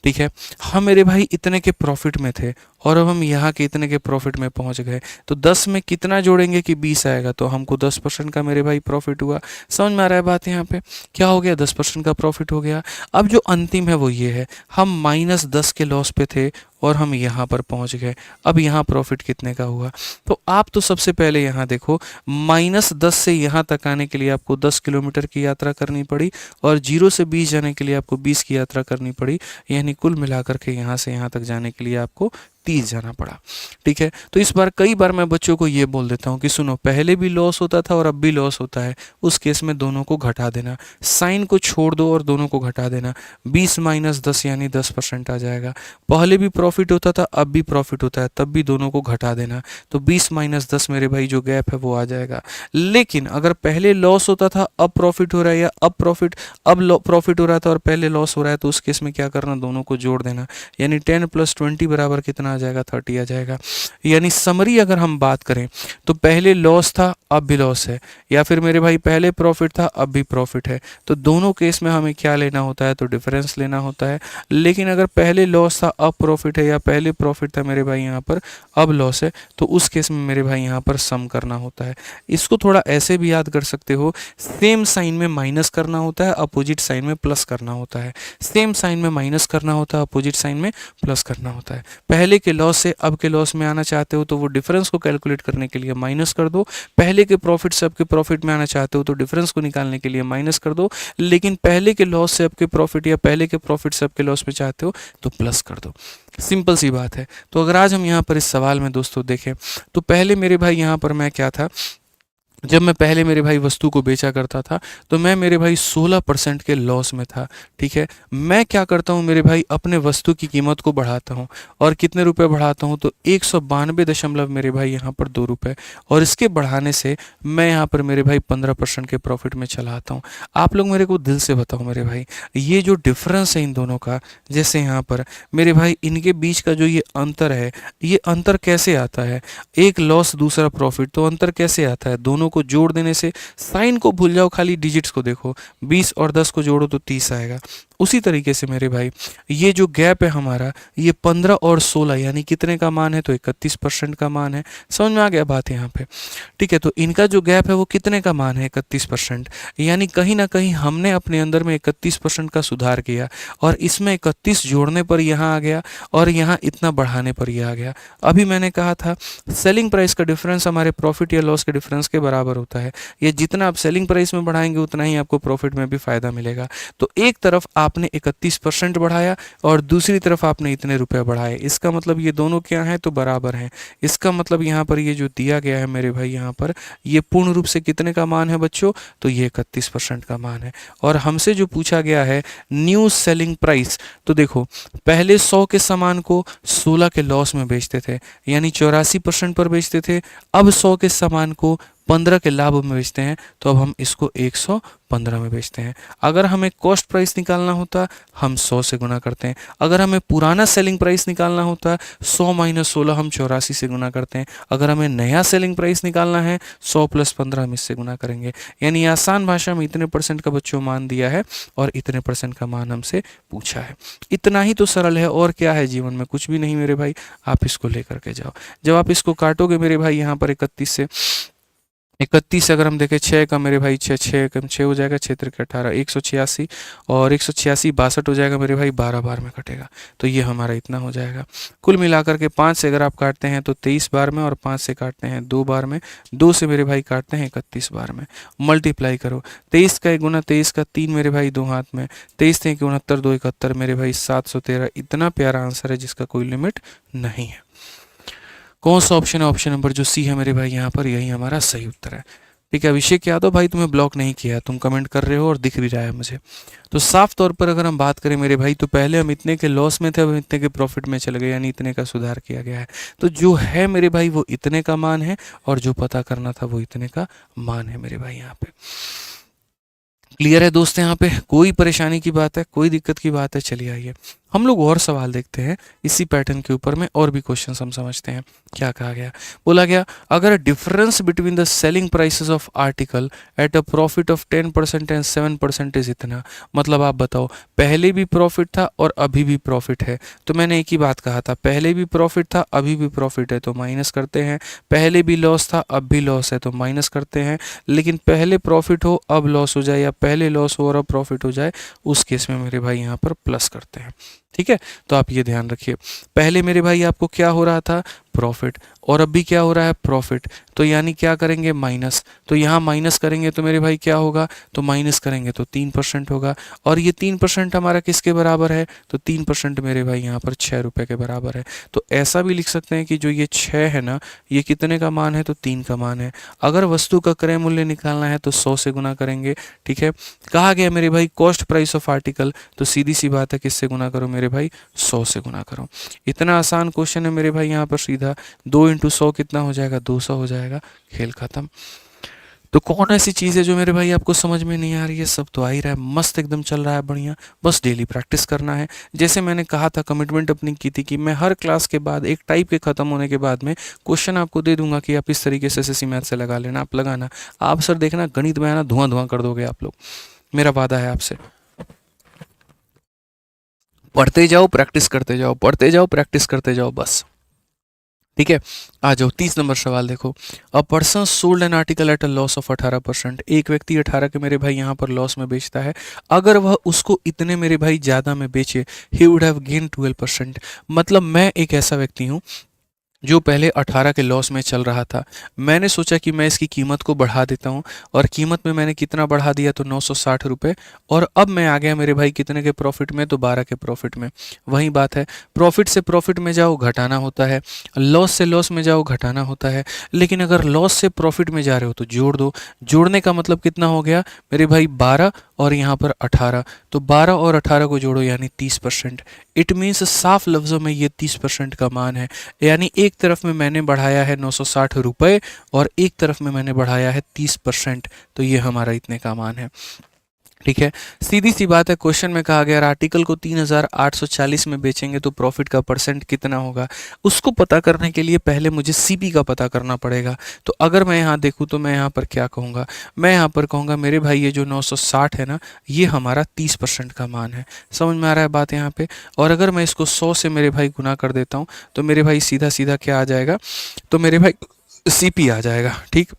ठीक है। हम मेरे भाई इतने के प्रॉफिट में थे और अब हम यहाँ के इतने के प्रॉफिट में पहुँच गए, तो 10 में कितना जोड़ेंगे कि 20 आएगा, तो हमको 10% का मेरे भाई प्रॉफिट हुआ। समझ में आ रहा है बात, यहाँ पे क्या हो गया, 10% का प्रॉफिट हो गया। अब जो अंतिम है वो ये है, हम -10 के लॉस पे थे और हम यहाँ पर पहुँच गए, अब यहाँ प्रॉफिट कितने का हुआ। तो आप तो सबसे पहले यहाँ देखो, -10 से यहाँ तक आने के लिए आपको 10 किलोमीटर की यात्रा करनी पड़ी और 0 से 20 जाने के लिए आपको 20 की यात्रा करनी पड़ी, यानी कुल मिलाकर के यहाँ से यहाँ तक जाने के लिए आपको 30 जाना पड़ा, ठीक है। तो इस बार कई बार मैं बच्चों को ये बोल देता हूँ कि सुनो, पहले भी लॉस होता था और अब भी लॉस होता है, उस केस में दोनों को घटा देना, साइन को छोड़ दो और दोनों को घटा देना, 20 - 10 यानी 10% आ जाएगा। पहले भी प्रॉफिट होता था, अब भी प्रॉफिट होता है, तब भी दोनों को घटा देना, तो 20 - 10 मेरे भाई जो गैप है वो आ जाएगा। लेकिन अगर पहले लॉस होता था अब प्रॉफिट हो रहा है, या अब प्रॉफिट हो रहा था और पहले लॉस हो रहा है, तो उस केस में क्या करना, दोनों को जोड़ देना, यानी 10 + 20 बराबर कितना आ जाएगा, 30 आ जाएगा। यानी समरी अगर हम बात करें तो पहले लॉस था अब भी लॉस है, या फिर मेरे भाई पहले प्रॉफिट था अब भी प्रॉफिट है, तो दोनों केस में हमें क्या लेना होता है, तो डिफरेंस लेना होता है। लेकिन अगर पहले लॉस था अब प्रॉफिट है, या पहले प्रॉफिट था मेरे भाई यहाँ पर अब लॉस है, तो उस केस में मेरे भाई यहाँ पर सम करना होता है। इसको थोड़ा ऐसे भी याद कर सकते हो, सेम साइन में माइनस करना होता है, अपोजिट साइन में प्लस करना होता है। सेम साइन में माइनस करना होता है, अपोजिट साइन में प्लस करना होता है। पहले के लॉस से अब के लॉस में आना चाहते हो तो वो डिफरेंस को कैलकुलेट करने के लिए माइनस कर दो, पहले के प्रॉफिट से अब के प्रॉफिट में आना चाहते हो तो डिफरेंस को निकालने के लिए माइनस कर दो, लेकिन पहले के लॉस से अब के प्रॉफिट या पहले के प्रॉफिट से अब के लॉस में चाहते हो तो प्लस कर दो। सिंपल सी बात है। तो अगर आज हम यहाँ पर इस सवाल में दोस्तों देखें तो पहले मेरे भाई यहाँ पर मैं क्या था, जब मैं पहले मेरे भाई वस्तु को बेचा करता था तो मैं मेरे भाई 16% के लॉस में था, ठीक है। मैं क्या करता हूँ मेरे भाई, अपने वस्तु की कीमत को बढ़ाता हूँ, और कितने रुपए बढ़ाता हूँ, तो 192 मेरे भाई यहाँ पर 2 रुपये, और इसके बढ़ाने से मैं यहाँ पर मेरे भाई 15% के प्रॉफिट में चला आता हूँ। आप लोग मेरे को दिल से बताओ मेरे भाई, ये जो डिफरेंस है इन दोनों का, जैसे यहाँ पर मेरे भाई इनके बीच का जो ये अंतर है, ये अंतर कैसे आता है, एक लॉस दूसरा प्रॉफिट, तो अंतर कैसे आता है, दोनों को जोड़ देने से। साइन को भूल जाओ, खाली डिजिट्स को देखो, 20 और 10 को जोड़ो तो 30 आएगा। उसी तरीके से मेरे भाई ये जो गैप है हमारा, ये 15 और 16 यानी कितने का मान है, तो 31% का मान है। समझ में आ गया बात यहाँ पे, ठीक है। तो इनका जो गैप है वो कितने का मान है, 31%, यानी कहीं ना कहीं हमने अपने अंदर में 31% का सुधार किया, और इसमें 31 जोड़ने पर यहाँ आ गया और यहाँ इतना बढ़ाने पर यह आ गया। अभी मैंने कहा था सेलिंग प्राइस का डिफरेंस हमारे प्रॉफिट या लॉस के डिफरेंस के बराबर होता है। ये जितना आप सेलिंग प्राइस में बढ़ाएंगे उतना ही आपको प्रॉफिट में भी फायदा मिलेगा। तो एक तरफ आपने 31% बढ़ाया और दूसरी तरफ आपने इतने रुपए बढ़ाए। इसका मतलब ये दोनों क्या हैं, तो बराबर हैं। इसका मतलब यहाँ पर ये जो दिया गया है मेरे भाई, यहाँ पर ये पूर्ण रूप से कितने का मान है बच्चों, तो ये 31% का मान है। और हमसे जो पूछा गया है न्यू सेलिंग प्राइस, तो देखो पहले 100 के सामान को 16 के लॉस में बेचते थे, यानी 84% पर बेचते थे। अब 100 के सामान को 15 के लाभ में बेचते हैं, तो अब हम इसको 115 में बेचते हैं। अगर हमें कॉस्ट प्राइस निकालना होता हम 100 से गुना करते हैं। अगर हमें पुराना सेलिंग प्राइस निकालना होता 100 माइनस 16 हम 84 से गुना करते हैं। अगर हमें नया सेलिंग प्राइस निकालना है 100 प्लस 15 हम इससे गुना करेंगे। यानी आसान भाषा में इतने % का बच्चों मान दिया है और इतने % का मान हमसे पूछा है। इतना ही तो सरल है, और क्या है जीवन में, कुछ भी नहीं मेरे भाई। आप इसको लेकर के जाओ। जब आप इसको काटोगे मेरे भाई यहाँ पर 31 से, 31 अगर हम देखें 6 का मेरे भाई 6, 6 कम 6 हो जाएगा, 6 त्रिक 18, 186 और 186 62 हो जाएगा मेरे भाई, 12 बार में कटेगा। तो ये हमारा इतना हो जाएगा। कुल मिलाकर के 5 से अगर आप काटते हैं तो 23 बार में, और 5 से काटते हैं 2 बार में, 2 से मेरे भाई काटते हैं 31 बार में। मल्टीप्लाई करो, 23 का 1 गुना 23 का 3 मेरे भाई 2 हाथ में, 23 3 69 2 71 मेरे भाई 713। इतना प्यारा आंसर है जिसका कोई लिमिट नहीं है। कौन सा ऑप्शन है? ऑप्शन नंबर जो सी है मेरे भाई, यहाँ पर यही हमारा सही उत्तर है। ठीक है, अभिषेक यादव भाई तुम्हें ब्लॉक नहीं किया, तुम कमेंट कर रहे हो और दिख भी रहा है मुझे। तो साफ तौर पर अगर हम बात करें मेरे भाई, तो पहले हम इतने के लॉस में थे, अब इतने के प्रॉफिट में चले गए, यानी इतने का सुधार किया गया है। तो जो है मेरे भाई वो इतने का मान है, और जो पता करना था वो इतने का मान है मेरे भाई। यहाँ पे क्लियर है दोस्त? यहाँ पे कोई परेशानी की बात है, कोई दिक्कत की बात है? चलिए आइए हम लोग और सवाल देखते हैं इसी पैटर्न के ऊपर में, और भी क्वेश्चन हम समझते हैं। क्या कहा गया? बोला गया अगर difference between the selling prices of article at a profit of 10% and 7% is इतना, मतलब आप बताओ पहले भी प्रॉफिट था और अभी भी प्रॉफिट है। तो मैंने एक ही बात कहा था, पहले भी प्रॉफिट था अभी भी प्रॉफिट है तो माइनस करते हैं, पहले भी लॉस था अब भी लॉस है तो माइनस करते हैं। लेकिन पहले प्रॉफिट हो अब लॉस हो जाए, या पहले लॉस हो और अब प्रॉफिट हो जाए, उस केस में मेरे भाई यहाँ पर प्लस करते हैं। ठीक है, तो आप ये ध्यान रखिए, पहले मेरे भाई आपको क्या हो रहा था? प्रॉफिट, और अब भी क्या हो रहा है? प्रॉफिट। तो यानी क्या करेंगे? माइनस। तो यहाँ माइनस करेंगे तो मेरे भाई क्या होगा? तो माइनस करेंगे तो 3% होगा। और ये 3% हमारा किसके बराबर है? तो 3% मेरे भाई यहाँ पर 6 रुपये के बराबर है। तो ऐसा भी लिख सकते हैं कि जो ये 6 है ना, ये कितने का मान है? तो 3 का मान है। अगर वस्तु का क्रय मूल्य निकालना है तो 100 से गुना करेंगे। ठीक है, कहा गया मेरे भाई कॉस्ट प्राइस ऑफ आर्टिकल, तो सीधी सी बात है किससे गुना करो मेरे भाई? 100 से गुना करो। इतना आसान क्वेश्चन है मेरे भाई। यहाँ पर सीधा 2 इंटू 100 कितना हो जाएगा? 200 हो जाएगा। खेल खत्म। तो कौन ऐसी चीज़ है जो मेरे भाई आपको समझ में नहीं आ रही है? सब तो आ ही रहा है, मस्त एकदम चल रहा है, बढ़िया। बस डेली प्रैक्टिस करना है। जैसे मैंने कहा था, कमिटमेंट अपनी की थी कि मैं हर क्लास के बाद, एक टाइप के ख़त्म होने के बाद में क्वेश्चन आपको दे दूंगा कि आप इस तरीके से एसएससी मैथ से लगा लेना। आप लगाना, आप सर देखना गणित में आना धुआं धुआं कर दोगे आप लोग, मेरा वादा है आपसे। पढ़ते जाओ, प्रैक्टिस करते जाओ, पढ़ते जाओ, प्रैक्टिस करते जाओ, बस। ठीक है, आ जाओ 30 नंबर सवाल देखो। A person sold an article at a loss of 18%। एक व्यक्ति 18 के मेरे भाई यहाँ पर लॉस में बेचता है। अगर वह उसको इतने मेरे भाई ज़्यादा में बेचे, ही वुड हैव गेन 12%। मतलब मैं एक ऐसा व्यक्ति हूँ जो पहले 18 के लॉस में चल रहा था। मैंने सोचा कि मैं इसकी कीमत को बढ़ा देता हूँ, और कीमत में मैंने कितना बढ़ा दिया? तो 960 रुपये। और अब मैं आ गया मेरे भाई कितने के प्रॉफिट में? तो 12 के प्रॉफिट में। वही बात है, प्रॉफिट से प्रॉफिट में जाओ घटाना होता है, लॉस से लॉस में जाओ घटाना होता है। लेकिन अगर लॉस से प्रॉफिट में जा रहे हो तो जोड़ दो। जोड़ने का मतलब कितना हो गया मेरे भाई? 12 और यहाँ पर 18। तो 12 और 18 को जोड़ो यानी 30%। इट मीन्स साफ लफ्ज़ों में ये 30% का मान है। यानी एक तरफ में मैंने बढ़ाया है 960 रुपये, और एक तरफ में मैंने बढ़ाया है 30%। तो ये हमारा इतने का मान है। ठीक है, सीधी सी बात है। क्वेश्चन में कहा गया आर्टिकल को 3840 में बेचेंगे तो प्रॉफिट का परसेंट कितना होगा? उसको पता करने के लिए पहले मुझे सीपी का पता करना पड़ेगा। तो अगर मैं यहाँ देखूँ तो मैं यहाँ पर क्या कहूँगा? मैं यहाँ पर कहूँगा मेरे भाई ये जो 960 है ना, ये हमारा 30% का मान है। समझ में आ रहा है बात यहाँ पे? और अगर मैं इसको 100 से मेरे भाई गुना कर देता हूँ तो मेरे भाई सीधा सीधा क्या आ जाएगा? तो मेरे भाई सीपी आ जाएगा। ठीक,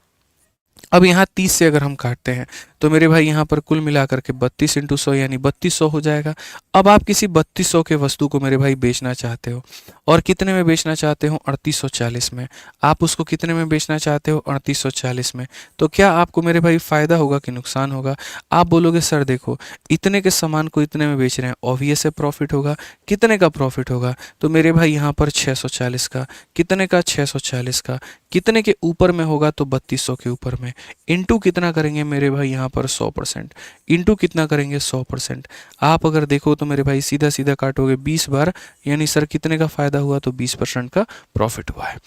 अब यहाँ 30 से अगर हम काटते हैं तो मेरे भाई यहाँ पर कुल मिलाकर के 32 इंटू 100 यानी 3200 हो जाएगा। अब आप किसी 3200 के वस्तु को मेरे भाई बेचना चाहते हो, और कितने में बेचना चाहते हो? 3840 में। आप उसको कितने में बेचना चाहते हो? 3840 में। तो क्या आपको मेरे भाई फ़ायदा होगा कि नुकसान होगा? आप बोलोगे सर देखो, इतने के सामान को इतने में बेच रहे हैं, ऑब्वियस है प्रॉफिट होगा। कितने का प्रॉफिट होगा? तो मेरे भाई यहाँ पर 640 का। कितने का? 640 का। कितने के ऊपर में होगा? तो 3200 के ऊपर में। इंटू कितना करेंगे मेरे भाई यहाँ पर? 100%। इंटू कितना करेंगे? 100%। आप अगर देखो तो मेरे भाई सीधा सीधा काटोगे 20 बार, यानी सर कितने का फ़ायदा हुआ? तो 20% का प्रॉफिट हुआ है।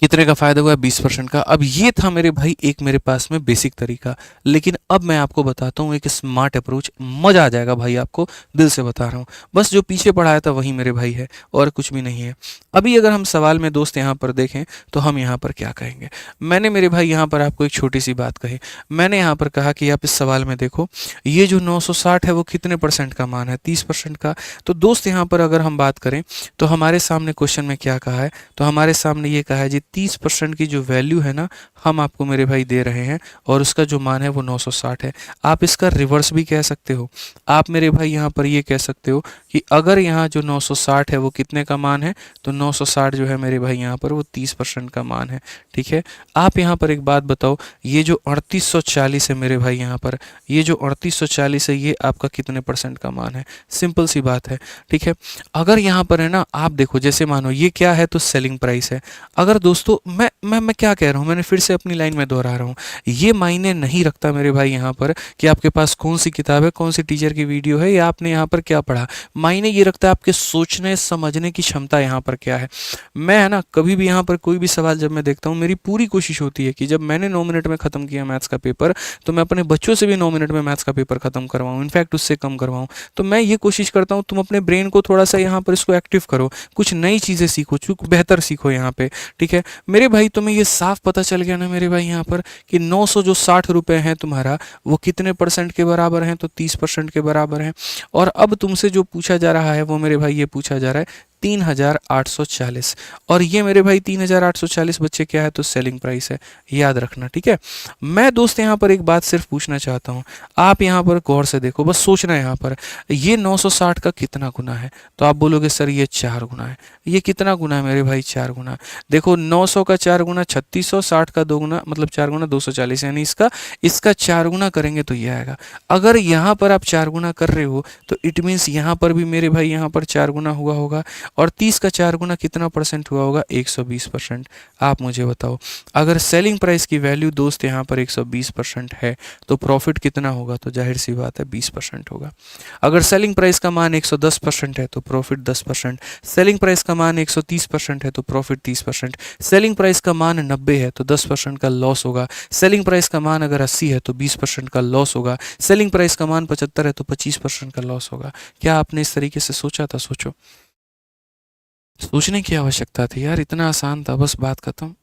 कितने का फ़ायदा हुआ? 20% का। अब ये था मेरे भाई एक मेरे पास में बेसिक तरीका, लेकिन अब मैं आपको बताता हूँ एक स्मार्ट अप्रोच। मज़ा आ जाएगा भाई, आपको दिल से बता रहा हूँ। बस जो पीछे पढ़ाया था वही मेरे भाई है, और कुछ भी नहीं है। अभी अगर हम सवाल में दोस्त यहाँ पर देखें तो हम यहाँ पर क्या कहेंगे? मैंने मेरे भाई यहाँ पर आपको एक छोटी सी बात कही। मैंने यहाँ पर कहा कि आप इस सवाल में देखो, ये जो 960 है वो कितने परसेंट का मान है? 30% का। तो दोस्त यहाँ पर अगर हम बात करें तो हमारे सामने क्वेश्चन में क्या कहा है? तो हमारे सामने ये कहा है जी 30% की जो वैल्यू है ना, हम आपको मेरे भाई दे रहे हैं, और उसका जो मान है वो 960 है। आप इसका रिवर्स भी कह सकते हो। आप मेरे भाई यहाँ पर ये कह सकते हो कि अगर यहाँ जो 960 है वो कितने का मान है? तो 960 जो है मेरे भाई यहाँ पर वो 30% का मान है। ठीक है। आप यहाँ पर एक बात बताओ, ये जो 3840 है मेरे भाई यहाँ पर, ये जो 3840 है ये आपका कितने परसेंट का मान है? सिंपल सी बात है। ठीक है। अगर यहाँ पर है ना, आप देखो जैसे मानो ये क्या है? तो सेलिंग प्राइस है। अगर दोस्तों मैं क्या कह रहा हूँ, मैंने फिर से अपनी लाइन में दोहरा रहा हूँ, ये मायने नहीं रखता मेरे भाई यहाँ पर कि आपके पास कौन सी किताब है, कौन सी टीचर की वीडियो है, या आपने यहाँ पर क्या पढ़ा। मायने ये रखता है आपके सोचने समझने की क्षमता यहाँ पर क्या है। मैं है ना, कभी भी यहाँ पर कोई भी सवाल जब मैं देखता हूँ, मेरी पूरी कोशिश होती है कि जब मैंने 9 मिनट में ख़त्म किया मैथ्स का पेपर, तो मैं अपने बच्चों से भी 9 मिनट में मैथ्स का पेपर ख़त्म करवाऊँ, इनफैक्ट उससे कम करवाऊँ। तो मैं ये कोशिश करता हूँ तुम अपने ब्रेन को थोड़ा सा यहाँ पर इसको एक्टिव करो, कुछ नई चीज़ें सीखो, कुछ बेहतर सीखो यहाँ पे। ठीक है मेरे भाई, तुम्हें ये साफ पता चल गया ना मेरे भाई यहाँ पर कि 900 जो 60 रुपये हैं तुम्हारा, वो कितने परसेंट के बराबर हैं? तो 30% के बराबर हैं। और अब तुमसे जो पूछा जा रहा है वो मेरे भाई ये पूछा जा रहा है 3840, और ये मेरे भाई 3840 बच्चे क्या है? तो सेलिंग प्राइस है। याद रखना। ठीक है। मैं दोस्त यहाँ पर एक बात सिर्फ पूछना चाहता हूँ, आप यहाँ पर गौर से देखो, बस सोचना है यहाँ पर, ये 960 का कितना गुना है? तो आप बोलोगे सर ये 4 गुना है। ये कितना गुना है मेरे भाई? 4 गुना। देखो 900 का 4 गुना 3600, 60 का 2 गुना मतलब 4 गुना 240, यानी इसका 4 गुना करेंगे तो ये आएगा। अगर यहाँ पर आप 4 गुना कर रहे हो तो इट मीन्स यहाँ पर भी मेरे भाई यहाँ पर 4 गुना हुआ होगा, और 30 का 4 गुना कितना परसेंट हुआ होगा? 120%। आप मुझे बताओ, अगर सेलिंग प्राइस की वैल्यू दोस्त यहाँ पर 120% है तो प्रॉफिट कितना होगा? तो जाहिर सी बात है 20% होगा। अगर सेलिंग प्राइस का मान 110% है तो प्रॉफिट 10%। सेलिंग प्राइस का मान 130% है तो प्रॉफिट 30%। सेलिंग प्राइस का मान 90 है तो 10% का लॉस होगा। सेलिंग प्राइस का मान अगर 80 है तो 20% का लॉस होगा। सेलिंग प्राइस का मान 75 है तो 25% का लॉस होगा। क्या आपने इस तरीके से सोचा था? सोचो, सोचने की आवश्यकता थी यार, इतना आसान था, बस बात खत्म।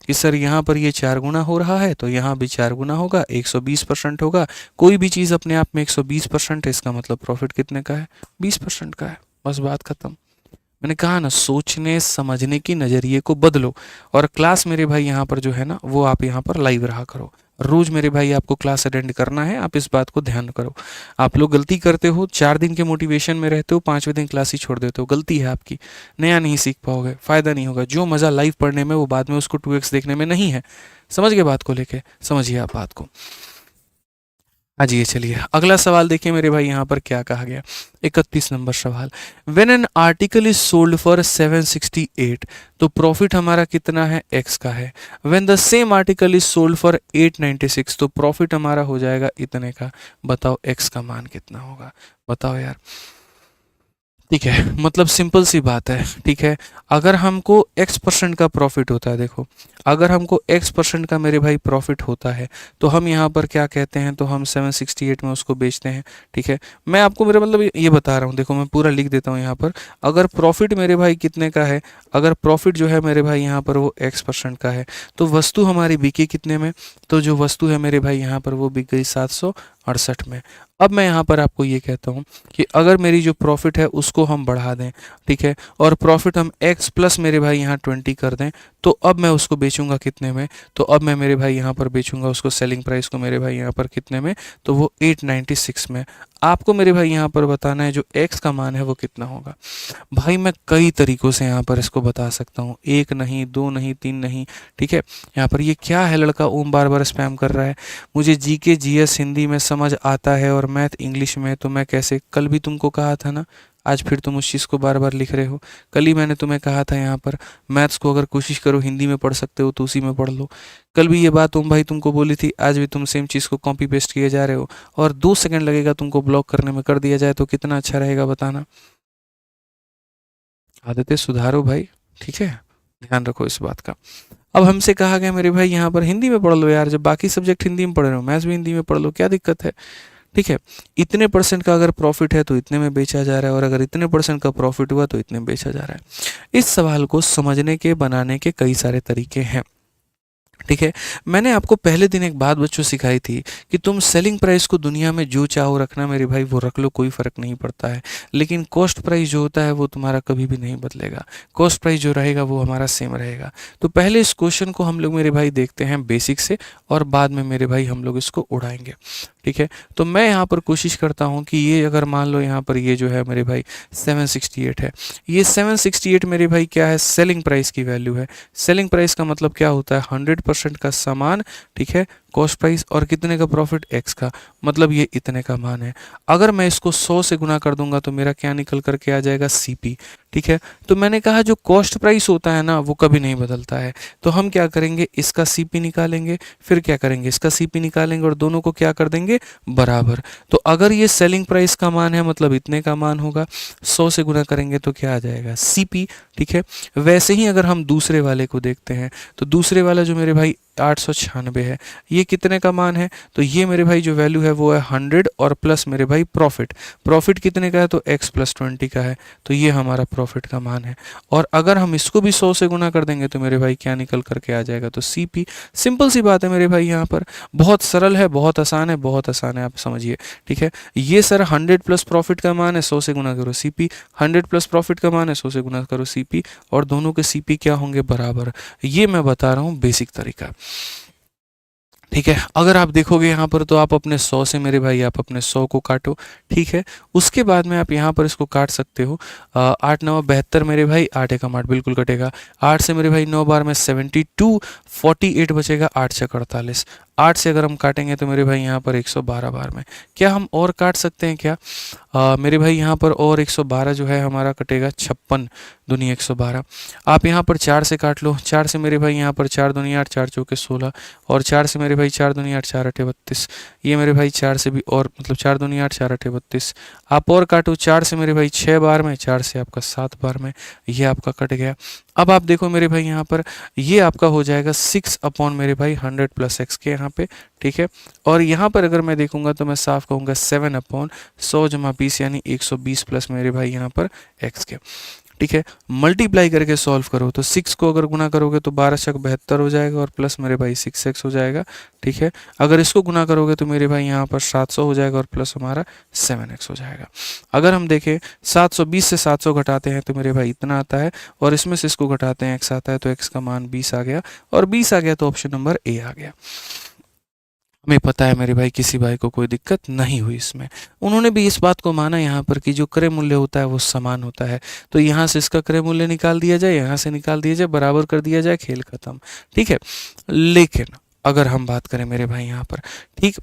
कि सर यहाँ पर ये 4 गुना हो रहा है तो यहाँ भी 4 गुना होगा, 120% होगा। कोई भी चीज़ अपने आप में 120% है, इसका मतलब प्रॉफिट कितने का है? 20% का है। बस बात खत्म। मैंने कहा ना, सोचने समझने की नज़रिए को बदलो। और क्लास मेरे भाई यहाँ पर जो है ना, वो आप यहाँ पर लाइव रहा करो। रोज मेरे भाई आपको क्लास अटेंड करना है, आप इस बात को ध्यान करो। आप लोग गलती करते हो, 4 दिन के मोटिवेशन में रहते हो, 5वें दिन क्लास ही छोड़ देते हो। गलती है आपकी, नया नहीं सीख पाओगे, फ़ायदा नहीं होगा। जो मज़ा लाइव पढ़ने में वो बाद में उसको 2x देखने में नहीं है। समझ गए बात को लेके? समझिए आप बात को। हाँ जी, ये चलिए अगला सवाल देखिए मेरे भाई यहाँ पर क्या कहा गया। 31 नंबर सवाल, when an article is sold for 768, तो प्रॉफिट हमारा कितना है? x का है। When the same article is sold for 896, तो प्रॉफिट हमारा हो जाएगा इतने का। बताओ x का मान कितना होगा? बताओ यार। ठीक है, मतलब सिंपल सी बात है। ठीक है, अगर हमको x% का प्रॉफिट होता है, देखो अगर हमको x% का मेरे भाई प्रॉफिट होता है तो हम यहाँ पर क्या कहते हैं? तो हम 768 में उसको बेचते हैं। ठीक है, मैं आपको मेरा मतलब ये बता रहा हूँ, देखो मैं पूरा लिख देता हूँ यहाँ पर। अगर प्रॉफिट मेरे भाई कितने का है, अगर प्रॉफिट जो है मेरे भाई यहाँ पर वो x% का है, तो वस्तु हमारी बिकी कितने में? तो जो वस्तु है मेरे भाई यहाँ पर वो बिक गई 68 में। अब मैं यहाँ पर आपको ये कहता हूँ कि अगर मेरी जो प्रॉफिट है उसको हम बढ़ा दें, ठीक है, और प्रॉफिट हम x प्लस मेरे भाई यहाँ 20 कर दें, तो अब मैं उसको बेचूंगा कितने में, तो अब मैं मेरे भाई यहाँ पर बेचूंगा उसको सेलिंग प्राइस को मेरे भाई यहाँ पर कितने में, तो वो 896 में। आपको मेरे भाई यहाँ पर बताना है जो x का मान है वो कितना होगा। भाई मैं कई तरीकों से यहाँ पर इसको बता सकता हूँ, एक नहीं, दो नहीं, तीन नहीं, ठीक है। यहाँ पर ये क्या है लड़का ओम बार बार स्पैम कर रहा है, मुझे जीके जीएस हिंदी में समझ आता है और मैथ इंग्लिश में, तो मैं कैसे, कल भी तुमको कहा था ना, आज फिर तुम उस चीज़ को बार बार लिख रहे हो। कल ही मैंने तुम्हें कहा था यहाँ पर मैथ्स को अगर कोशिश करो हिंदी में पढ़ सकते हो तो उसी में पढ़ लो। कल भी ये बात ओम भाई तुमको बोली थी, आज भी तुम सेम चीज़ को कॉपी पेस्ट किए जा रहे हो, और 2 सेकंड लगेगा तुमको ब्लॉक करने में, कर दिया जाए तो कितना अच्छा रहेगा बताना। आदतें सुधारो भाई, ठीक है, ध्यान रखो इस बात का। अब हमसे कहा गया मेरे भाई यहाँ पर हिंदी में पढ़ लो यार, जब बाकी सब्जेक्ट हिंदी में पढ़ रहे हो, मैथ्स भी हिंदी में पढ़ लो, क्या दिक्कत है, ठीक है। इतने परसेंट का अगर प्रॉफिट है तो इतने में बेचा जा रहा है, और अगर इतने परसेंट का प्रॉफिट हुआ तो इतने में बेचा जा रहा है। इस सवाल को समझने के, बनाने के कई सारे तरीके हैं, ठीक है। मैंने आपको पहले दिन एक बात बच्चों सिखाई थी कि तुम सेलिंग प्राइस को दुनिया में जो चाहो रखना मेरे भाई वो रख लो, कोई फ़र्क नहीं पड़ता है, लेकिन कॉस्ट प्राइस जो होता है वो तुम्हारा कभी भी नहीं बदलेगा। कॉस्ट प्राइस जो रहेगा वो हमारा सेम रहेगा। तो पहले इस क्वेश्चन को हम लोग मेरे भाई देखते हैं बेसिक से, और बाद में मेरे भाई हम लोग इसको उड़ाएंगे, ठीक है। तो मैं यहाँ पर कोशिश करता हूँ कि ये अगर मान लो यहाँ पर ये जो है मेरे भाई 768 है, ये 768 मेरे भाई क्या है, सेलिंग प्राइस की वैल्यू है। सेलिंग प्राइस का मतलब क्या होता है, 100% का सामान, ठीक है, कॉस्ट प्राइस, और कितने का प्रॉफिट, x का, मतलब ये इतने का मान है। अगर मैं इसको 100 से गुना कर दूंगा तो मेरा क्या निकल करके आ जाएगा, CP, ठीक है। तो मैंने कहा जो कॉस्ट प्राइस होता है ना वो कभी नहीं बदलता है, तो हम क्या करेंगे, इसका CP निकालेंगे, फिर क्या करेंगे, इसका CP निकालेंगे, और दोनों को क्या कर देंगे, बराबर। तो अगर ये सेलिंग प्राइस का मान है मतलब इतने का मान होगा, 100 से गुना करेंगे तो क्या आ जाएगा, CP, ठीक है। वैसे ही अगर हम दूसरे वाले को देखते हैं, तो दूसरे वाला जो मेरे भाई 896 है, ये कितने का मान है, तो ये मेरे भाई जो वैल्यू है वो है 100, और प्लस मेरे भाई प्रॉफिट, प्रॉफिट कितने का है, तो x प्लस 20 का है, तो ये हमारा प्रॉफिट का मान है। और अगर हम इसको भी 100 से गुना कर देंगे तो मेरे भाई क्या निकल करके आ जाएगा, तो CP। सिंपल सी बात है मेरे भाई, यहाँ पर बहुत सरल है, बहुत आसान है, बहुत आसान है, आप समझिए, ठीक है। ये सर 100 प्लस प्रॉफिट का मान है, 100 से गुना करो CP, 100 प्लस प्रॉफिट का मान है, 100 से गुना करो CP, और दोनों के CP क्या होंगे, बराबर। ये मैं बता रहा हूँ बेसिक तरीका, ठीक है। अगर आप देखोगे यहाँ पर तो आप अपने 100 से मेरे भाई आप अपने 100 को काटो, ठीक है। उसके बाद में आप यहाँ पर इसको काट सकते हो, 8 9 72 मेरे भाई, 8 एकम 8 बिल्कुल कटेगा, 8 से मेरे भाई 9 बार में 72, 48 बचेगा, 8 से 48, 8 से अगर हम काटेंगे तो मेरे भाई यहाँ पर 112 बार में। क्या हम और काट सकते हैं क्या, मेरे भाई यहाँ पर और 112 जो है हमारा कटेगा, 56 दूनी 112। आप यहाँ पर 4 से काट लो, 4 से मेरे भाई यहाँ पर 4 दूनी 8, 4 चौके 16, और 4 से मेरे भाई 4 दूनी 8, 4 अठे 32। ये मेरे भाई 4 से भी, और मतलब 4 दूनी 8, 4 अठे 32। आप और काटो, 4 से मेरे भाई 6 बार में, 4 से आपका 7 बार में, ये आपका कट गया। अब आप देखो मेरे भाई यहाँ पर ये आपका हो जाएगा 6 अपॉन मेरे भाई 100 प्लस x के यहाँ पे, ठीक है। और यहाँ पर अगर मैं देखूंगा तो मैं साफ कहूँगा 7 अपॉन 100 जमा 20 यानी 120 प्लस मेरे भाई यहाँ पर x के, ठीक है। मल्टीप्लाई करके सॉल्व करो तो 6 को अगर गुना करोगे तो 12 छक 72 हो जाएगा, और प्लस मेरे भाई 6x हो जाएगा, ठीक है। अगर इसको गुना करोगे तो मेरे भाई यहाँ पर 700 हो जाएगा, और प्लस हमारा 7x हो जाएगा। अगर हम देखें 720 से 700 घटाते हैं तो मेरे भाई इतना आता है, और इसमें से इसको घटाते हैं x आता है, तो x का मान 20 आ गया, और 20 आ गया तो ऑप्शन नंबर A आ गया। हमें पता है मेरे भाई किसी भाई को कोई दिक्कत नहीं हुई इसमें। उन्होंने भी इस बात को माना यहाँ पर कि जो क्रय मूल्य होता है वो समान होता है, तो यहाँ से इसका क्रय मूल्य निकाल दिया जाए, यहाँ से निकाल दिया जाए, बराबर कर दिया जाए, खेल खत्म, ठीक है। लेकिन अगर हम बात करें मेरे भाई यहाँ पर, ठीक,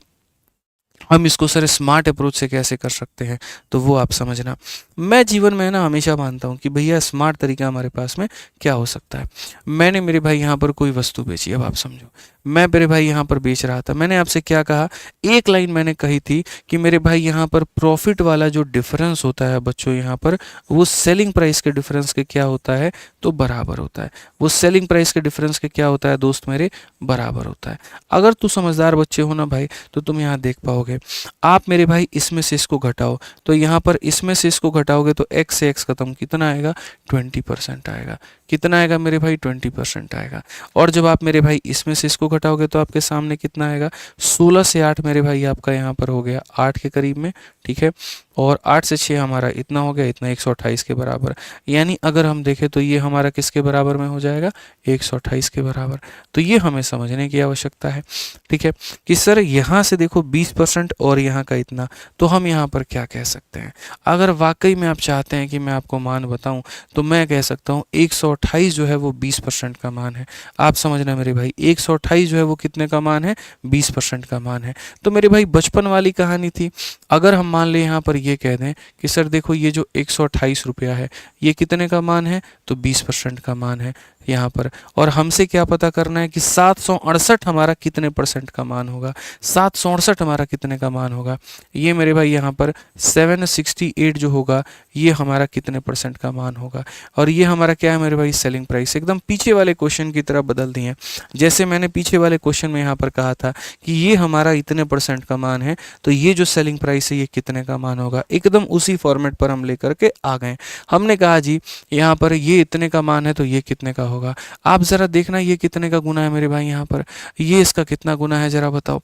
हम इसको सर स्मार्ट अप्रोच से कैसे कर सकते हैं, तो वो आप समझना। मैं जीवन में ना हमेशा मानता हूँ कि भैया स्मार्ट तरीका हमारे पास में क्या हो सकता है। मैंने मेरे भाई यहाँ पर कोई वस्तु बेची, अब आप समझो, मैं मेरे भाई यहाँ पर बेच रहा था, मैंने आपसे क्या कहा, एक लाइन मैंने कही थी कि मेरे भाई यहाँ पर प्रॉफिट वाला जो डिफरेंस होता है बच्चों, यहाँ पर वो सेलिंग प्राइस के डिफरेंस के क्या होता है, तो बराबर होता है। वो सेलिंग प्राइस के डिफरेंस के क्या होता है दोस्त मेरे, बराबर होता है। अगर तू समझदार बच्चे हो ना भाई तो तुम यहाँ देख पाओगे। आप मेरे भाई इसमें से इसको घटाओ, तो यहाँ पर इसमें से इसको घटाओगे तो x से x खत्म, कितना आएगा, 20% आएगा। कितना आएगा मेरे भाई, 20% आएगा। और जब आप मेरे भाई इसमें से इसको घटाओगे तो आपके सामने कितना आएगा, 16 से 8 मेरे भाई आपका यहाँ पर हो गया 8 के करीब में, ठीक है। और 8 से 6 हमारा इतना हो गया, इतना 128 के बराबर। यानी अगर हम देखें तो ये हमारा किसके बराबर में हो जाएगा, 128 के बराबर। तो ये हमें समझने की आवश्यकता है, ठीक है, कि सर यहाँ से देखो 20% और यहाँ का इतना, तो हम यहाँ पर क्या कह सकते हैं। अगर वाकई में आप चाहते हैं कि मैं आपको मान बताऊं तो मैं कह सकता हूँ 128 जो है वो 20% का मान है। आप समझना मेरे भाई, 128 जो है वो कितने का मान है, 20% का मान है। तो मेरे भाई बचपन वाली कहानी थी। अगर हम मान ले यहाँ पर ये कह दें कि सर देखो ये जो 128 रुपया है ये कितने का मान है, तो 20% का मान है यहाँ पर। और हमसे क्या पता करना है कि 768 हमारा कितने परसेंट का मान होगा, 768 हमारा कितने का मान होगा। ये मेरे भाई यहाँ पर 768 जो होगा ये हमारा कितने परसेंट का मान होगा। और ये हमारा क्या है मेरे भाई, सेलिंग प्राइस। एकदम पीछे वाले क्वेश्चन की तरह बदल दिए। जैसे मैंने पीछे वाले क्वेश्चन में यहाँ पर कहा था कि ये हमारा इतने परसेंट का मान है, तो ये जो सेलिंग प्राइस है ये कितने का मान होगा, एकदम उसी फॉर्मेट पर हम लेकर के आ गए। हमने कहा जी यहाँ पर ये इतने का मान है तो ये कितने का होगा। आप जरा देखना ये कितने का गुना है मेरे भाई, यहाँ पर ये इसका कितना गुना है जरा बताओ।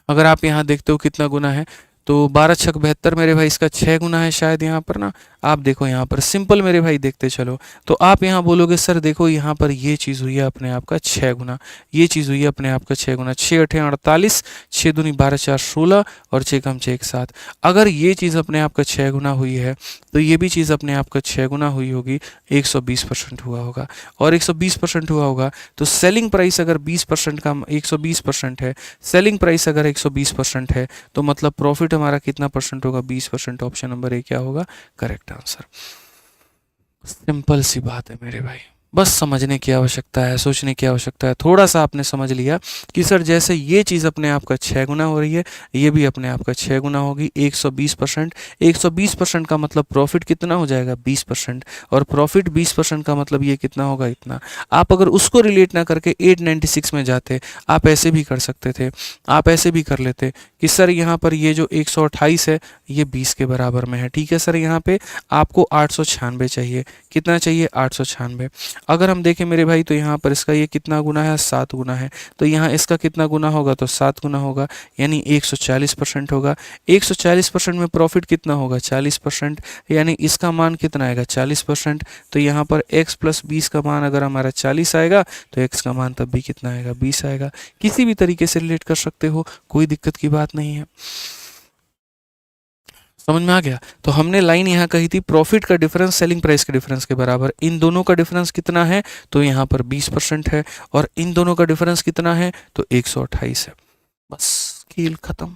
अगर आप यहाँ देखते हो कितना गुना है, तो 12 छक 72 मेरे भाई, इसका 6 गुना है शायद यहाँ पर ना। आप देखो यहाँ पर सिंपल मेरे भाई देखते चलो, तो आप यहाँ बोलोगे सर देखो यहाँ पर ये चीज़ हुई है अपने आप का 6 गुना, ये चीज़ हुई है अपने आप का 6 गुना। 6 8 48, 6 दूनी 12 4 16 और 6 कम 6 1 7। अगर ये चीज़ अपने आप का 6 गुना हुई है तो ये भी चीज़ अपने आप का 6 गुना हुई होगी, 120% हुआ होगा। और 120% हुआ होगा तो सेलिंग प्राइस अगर 20% का 120% है, सेलिंग प्राइस अगर 120% है तो मतलब प्रॉफिट हमारा कितना परसेंट होगा, 20%। ऑप्शन नंबर ए क्या होगा, करेक्ट आंसर। सिंपल सी बात है मेरे भाई, बस समझने की आवश्यकता है, सोचने की आवश्यकता है। थोड़ा सा आपने समझ लिया कि सर जैसे ये चीज़ अपने आप का 6 गुना हो रही है, ये भी अपने आप का 6 गुना होगी, 120%। 120% का मतलब प्रॉफिट कितना हो जाएगा, 20%। और प्रॉफिट 20% का मतलब ये कितना होगा, इतना। आप अगर उसको रिलेट ना करके 896 में जाते, आप ऐसे भी कर सकते थे। आप ऐसे भी कर लेते कि सर यहाँ पर ये जो 128 है ये 20 के बराबर में है, ठीक है सर। यहाँ पे आपको 896 चाहिए, कितना चाहिए, 896। अगर हम देखें मेरे भाई तो यहाँ पर इसका ये कितना गुना है, 7 गुना है, तो यहाँ इसका कितना गुना होगा, तो 7 गुना होगा, यानी 140% होगा। 140% में प्रॉफिट कितना होगा, 40%, यानी इसका मान कितना आएगा, 40%। तो यहाँ पर x प्लस 20 का मान अगर हमारा 40 आएगा तो x का मान तब भी कितना आएगा, 20 आएगा। किसी भी तरीके से रिलेट कर सकते हो, कोई दिक्कत की बात नहीं है। समझ में आ गया। तो हमने लाइन यहाँ कही थी प्रॉफिट का डिफरेंस सेलिंग प्राइस के डिफरेंस के बराबर। इन दोनों का डिफरेंस कितना है, तो यहाँ पर 20% है। और इन दोनों का डिफरेंस कितना है, तो 128 है। बस खेल खत्म,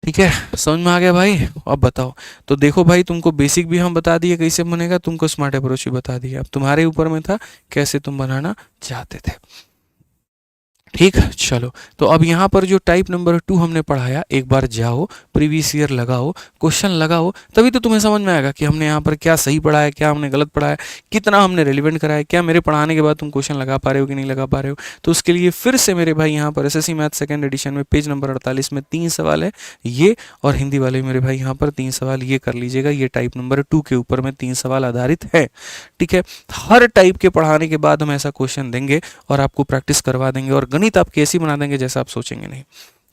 ठीक है। समझ में आ गया भाई। अब बताओ, तो देखो भाई तुमको बेसिक भी हम बता दिए कैसे बनेगा, तुमको स्मार्ट अप्रोच भी बता दिया। अब तुम्हारे ऊपर में था कैसे तुम बनाना चाहते थे, ठीक। चलो, तो अब यहाँ पर जो टाइप नंबर 2 हमने पढ़ाया, एक बार जाओ प्रीवियस ईयर लगाओ, क्वेश्चन लगाओ, तभी तो तुम्हें समझ में आएगा कि हमने यहाँ पर क्या सही पढ़ाया, क्या हमने गलत पढ़ाया, कितना हमने रेलिवेंट कराया, क्या मेरे पढ़ाने के बाद तुम क्वेश्चन लगा पा रहे हो कि नहीं लगा पा रहे हो। तो उसके लिए फिर से मेरे भाई यहाँ पर SSC मैथ सेकेंड एडिशन में पेज नंबर 48 में 3 सवाल है ये, और हिंदी वाले मेरे भाई यहाँ पर 3 सवाल ये कर लीजिएगा। ये टाइप नंबर 2 के ऊपर में 3 सवाल आधारित है, ठीक है। हर टाइप के पढ़ाने के बाद हम ऐसा क्वेश्चन देंगे और आपको प्रैक्टिस करवा देंगे, और गणित आपकी ऐसी बना देंगे जैसा आप सोचेंगे नहीं,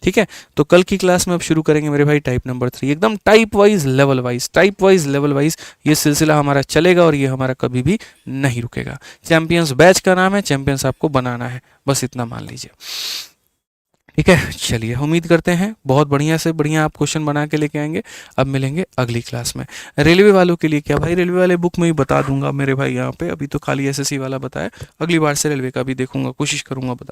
ठीक है। तो कल की क्लास में अब शुरू करेंगे मेरे भाई टाइप नंबर 3, एकदम type wise level wise, type wise level wise ये सिलसिला हमारा चलेगा, और ये हमारा कभी भी नहीं रुकेगा। चैंपियंस बैच का नाम है, चैंपियंस आपको बनाना है, बस इतना मान लीजिए, ठीक है। चलिए, उम्मीद करते हैं बहुत बढ़िया से बढ़िया आप क्वेश्चन बना के लेके आएंगे। अब मिलेंगे अगली क्लास में। रेलवे वालों के लिए क्या भाई, रेलवे वाले बुक में ही बता दूंगा मेरे भाई यहाँ पे, अभी तो खाली SSC वाला बताया, अगली बार से रेलवे का भी देखूंगा, कोशिश करूंगा बता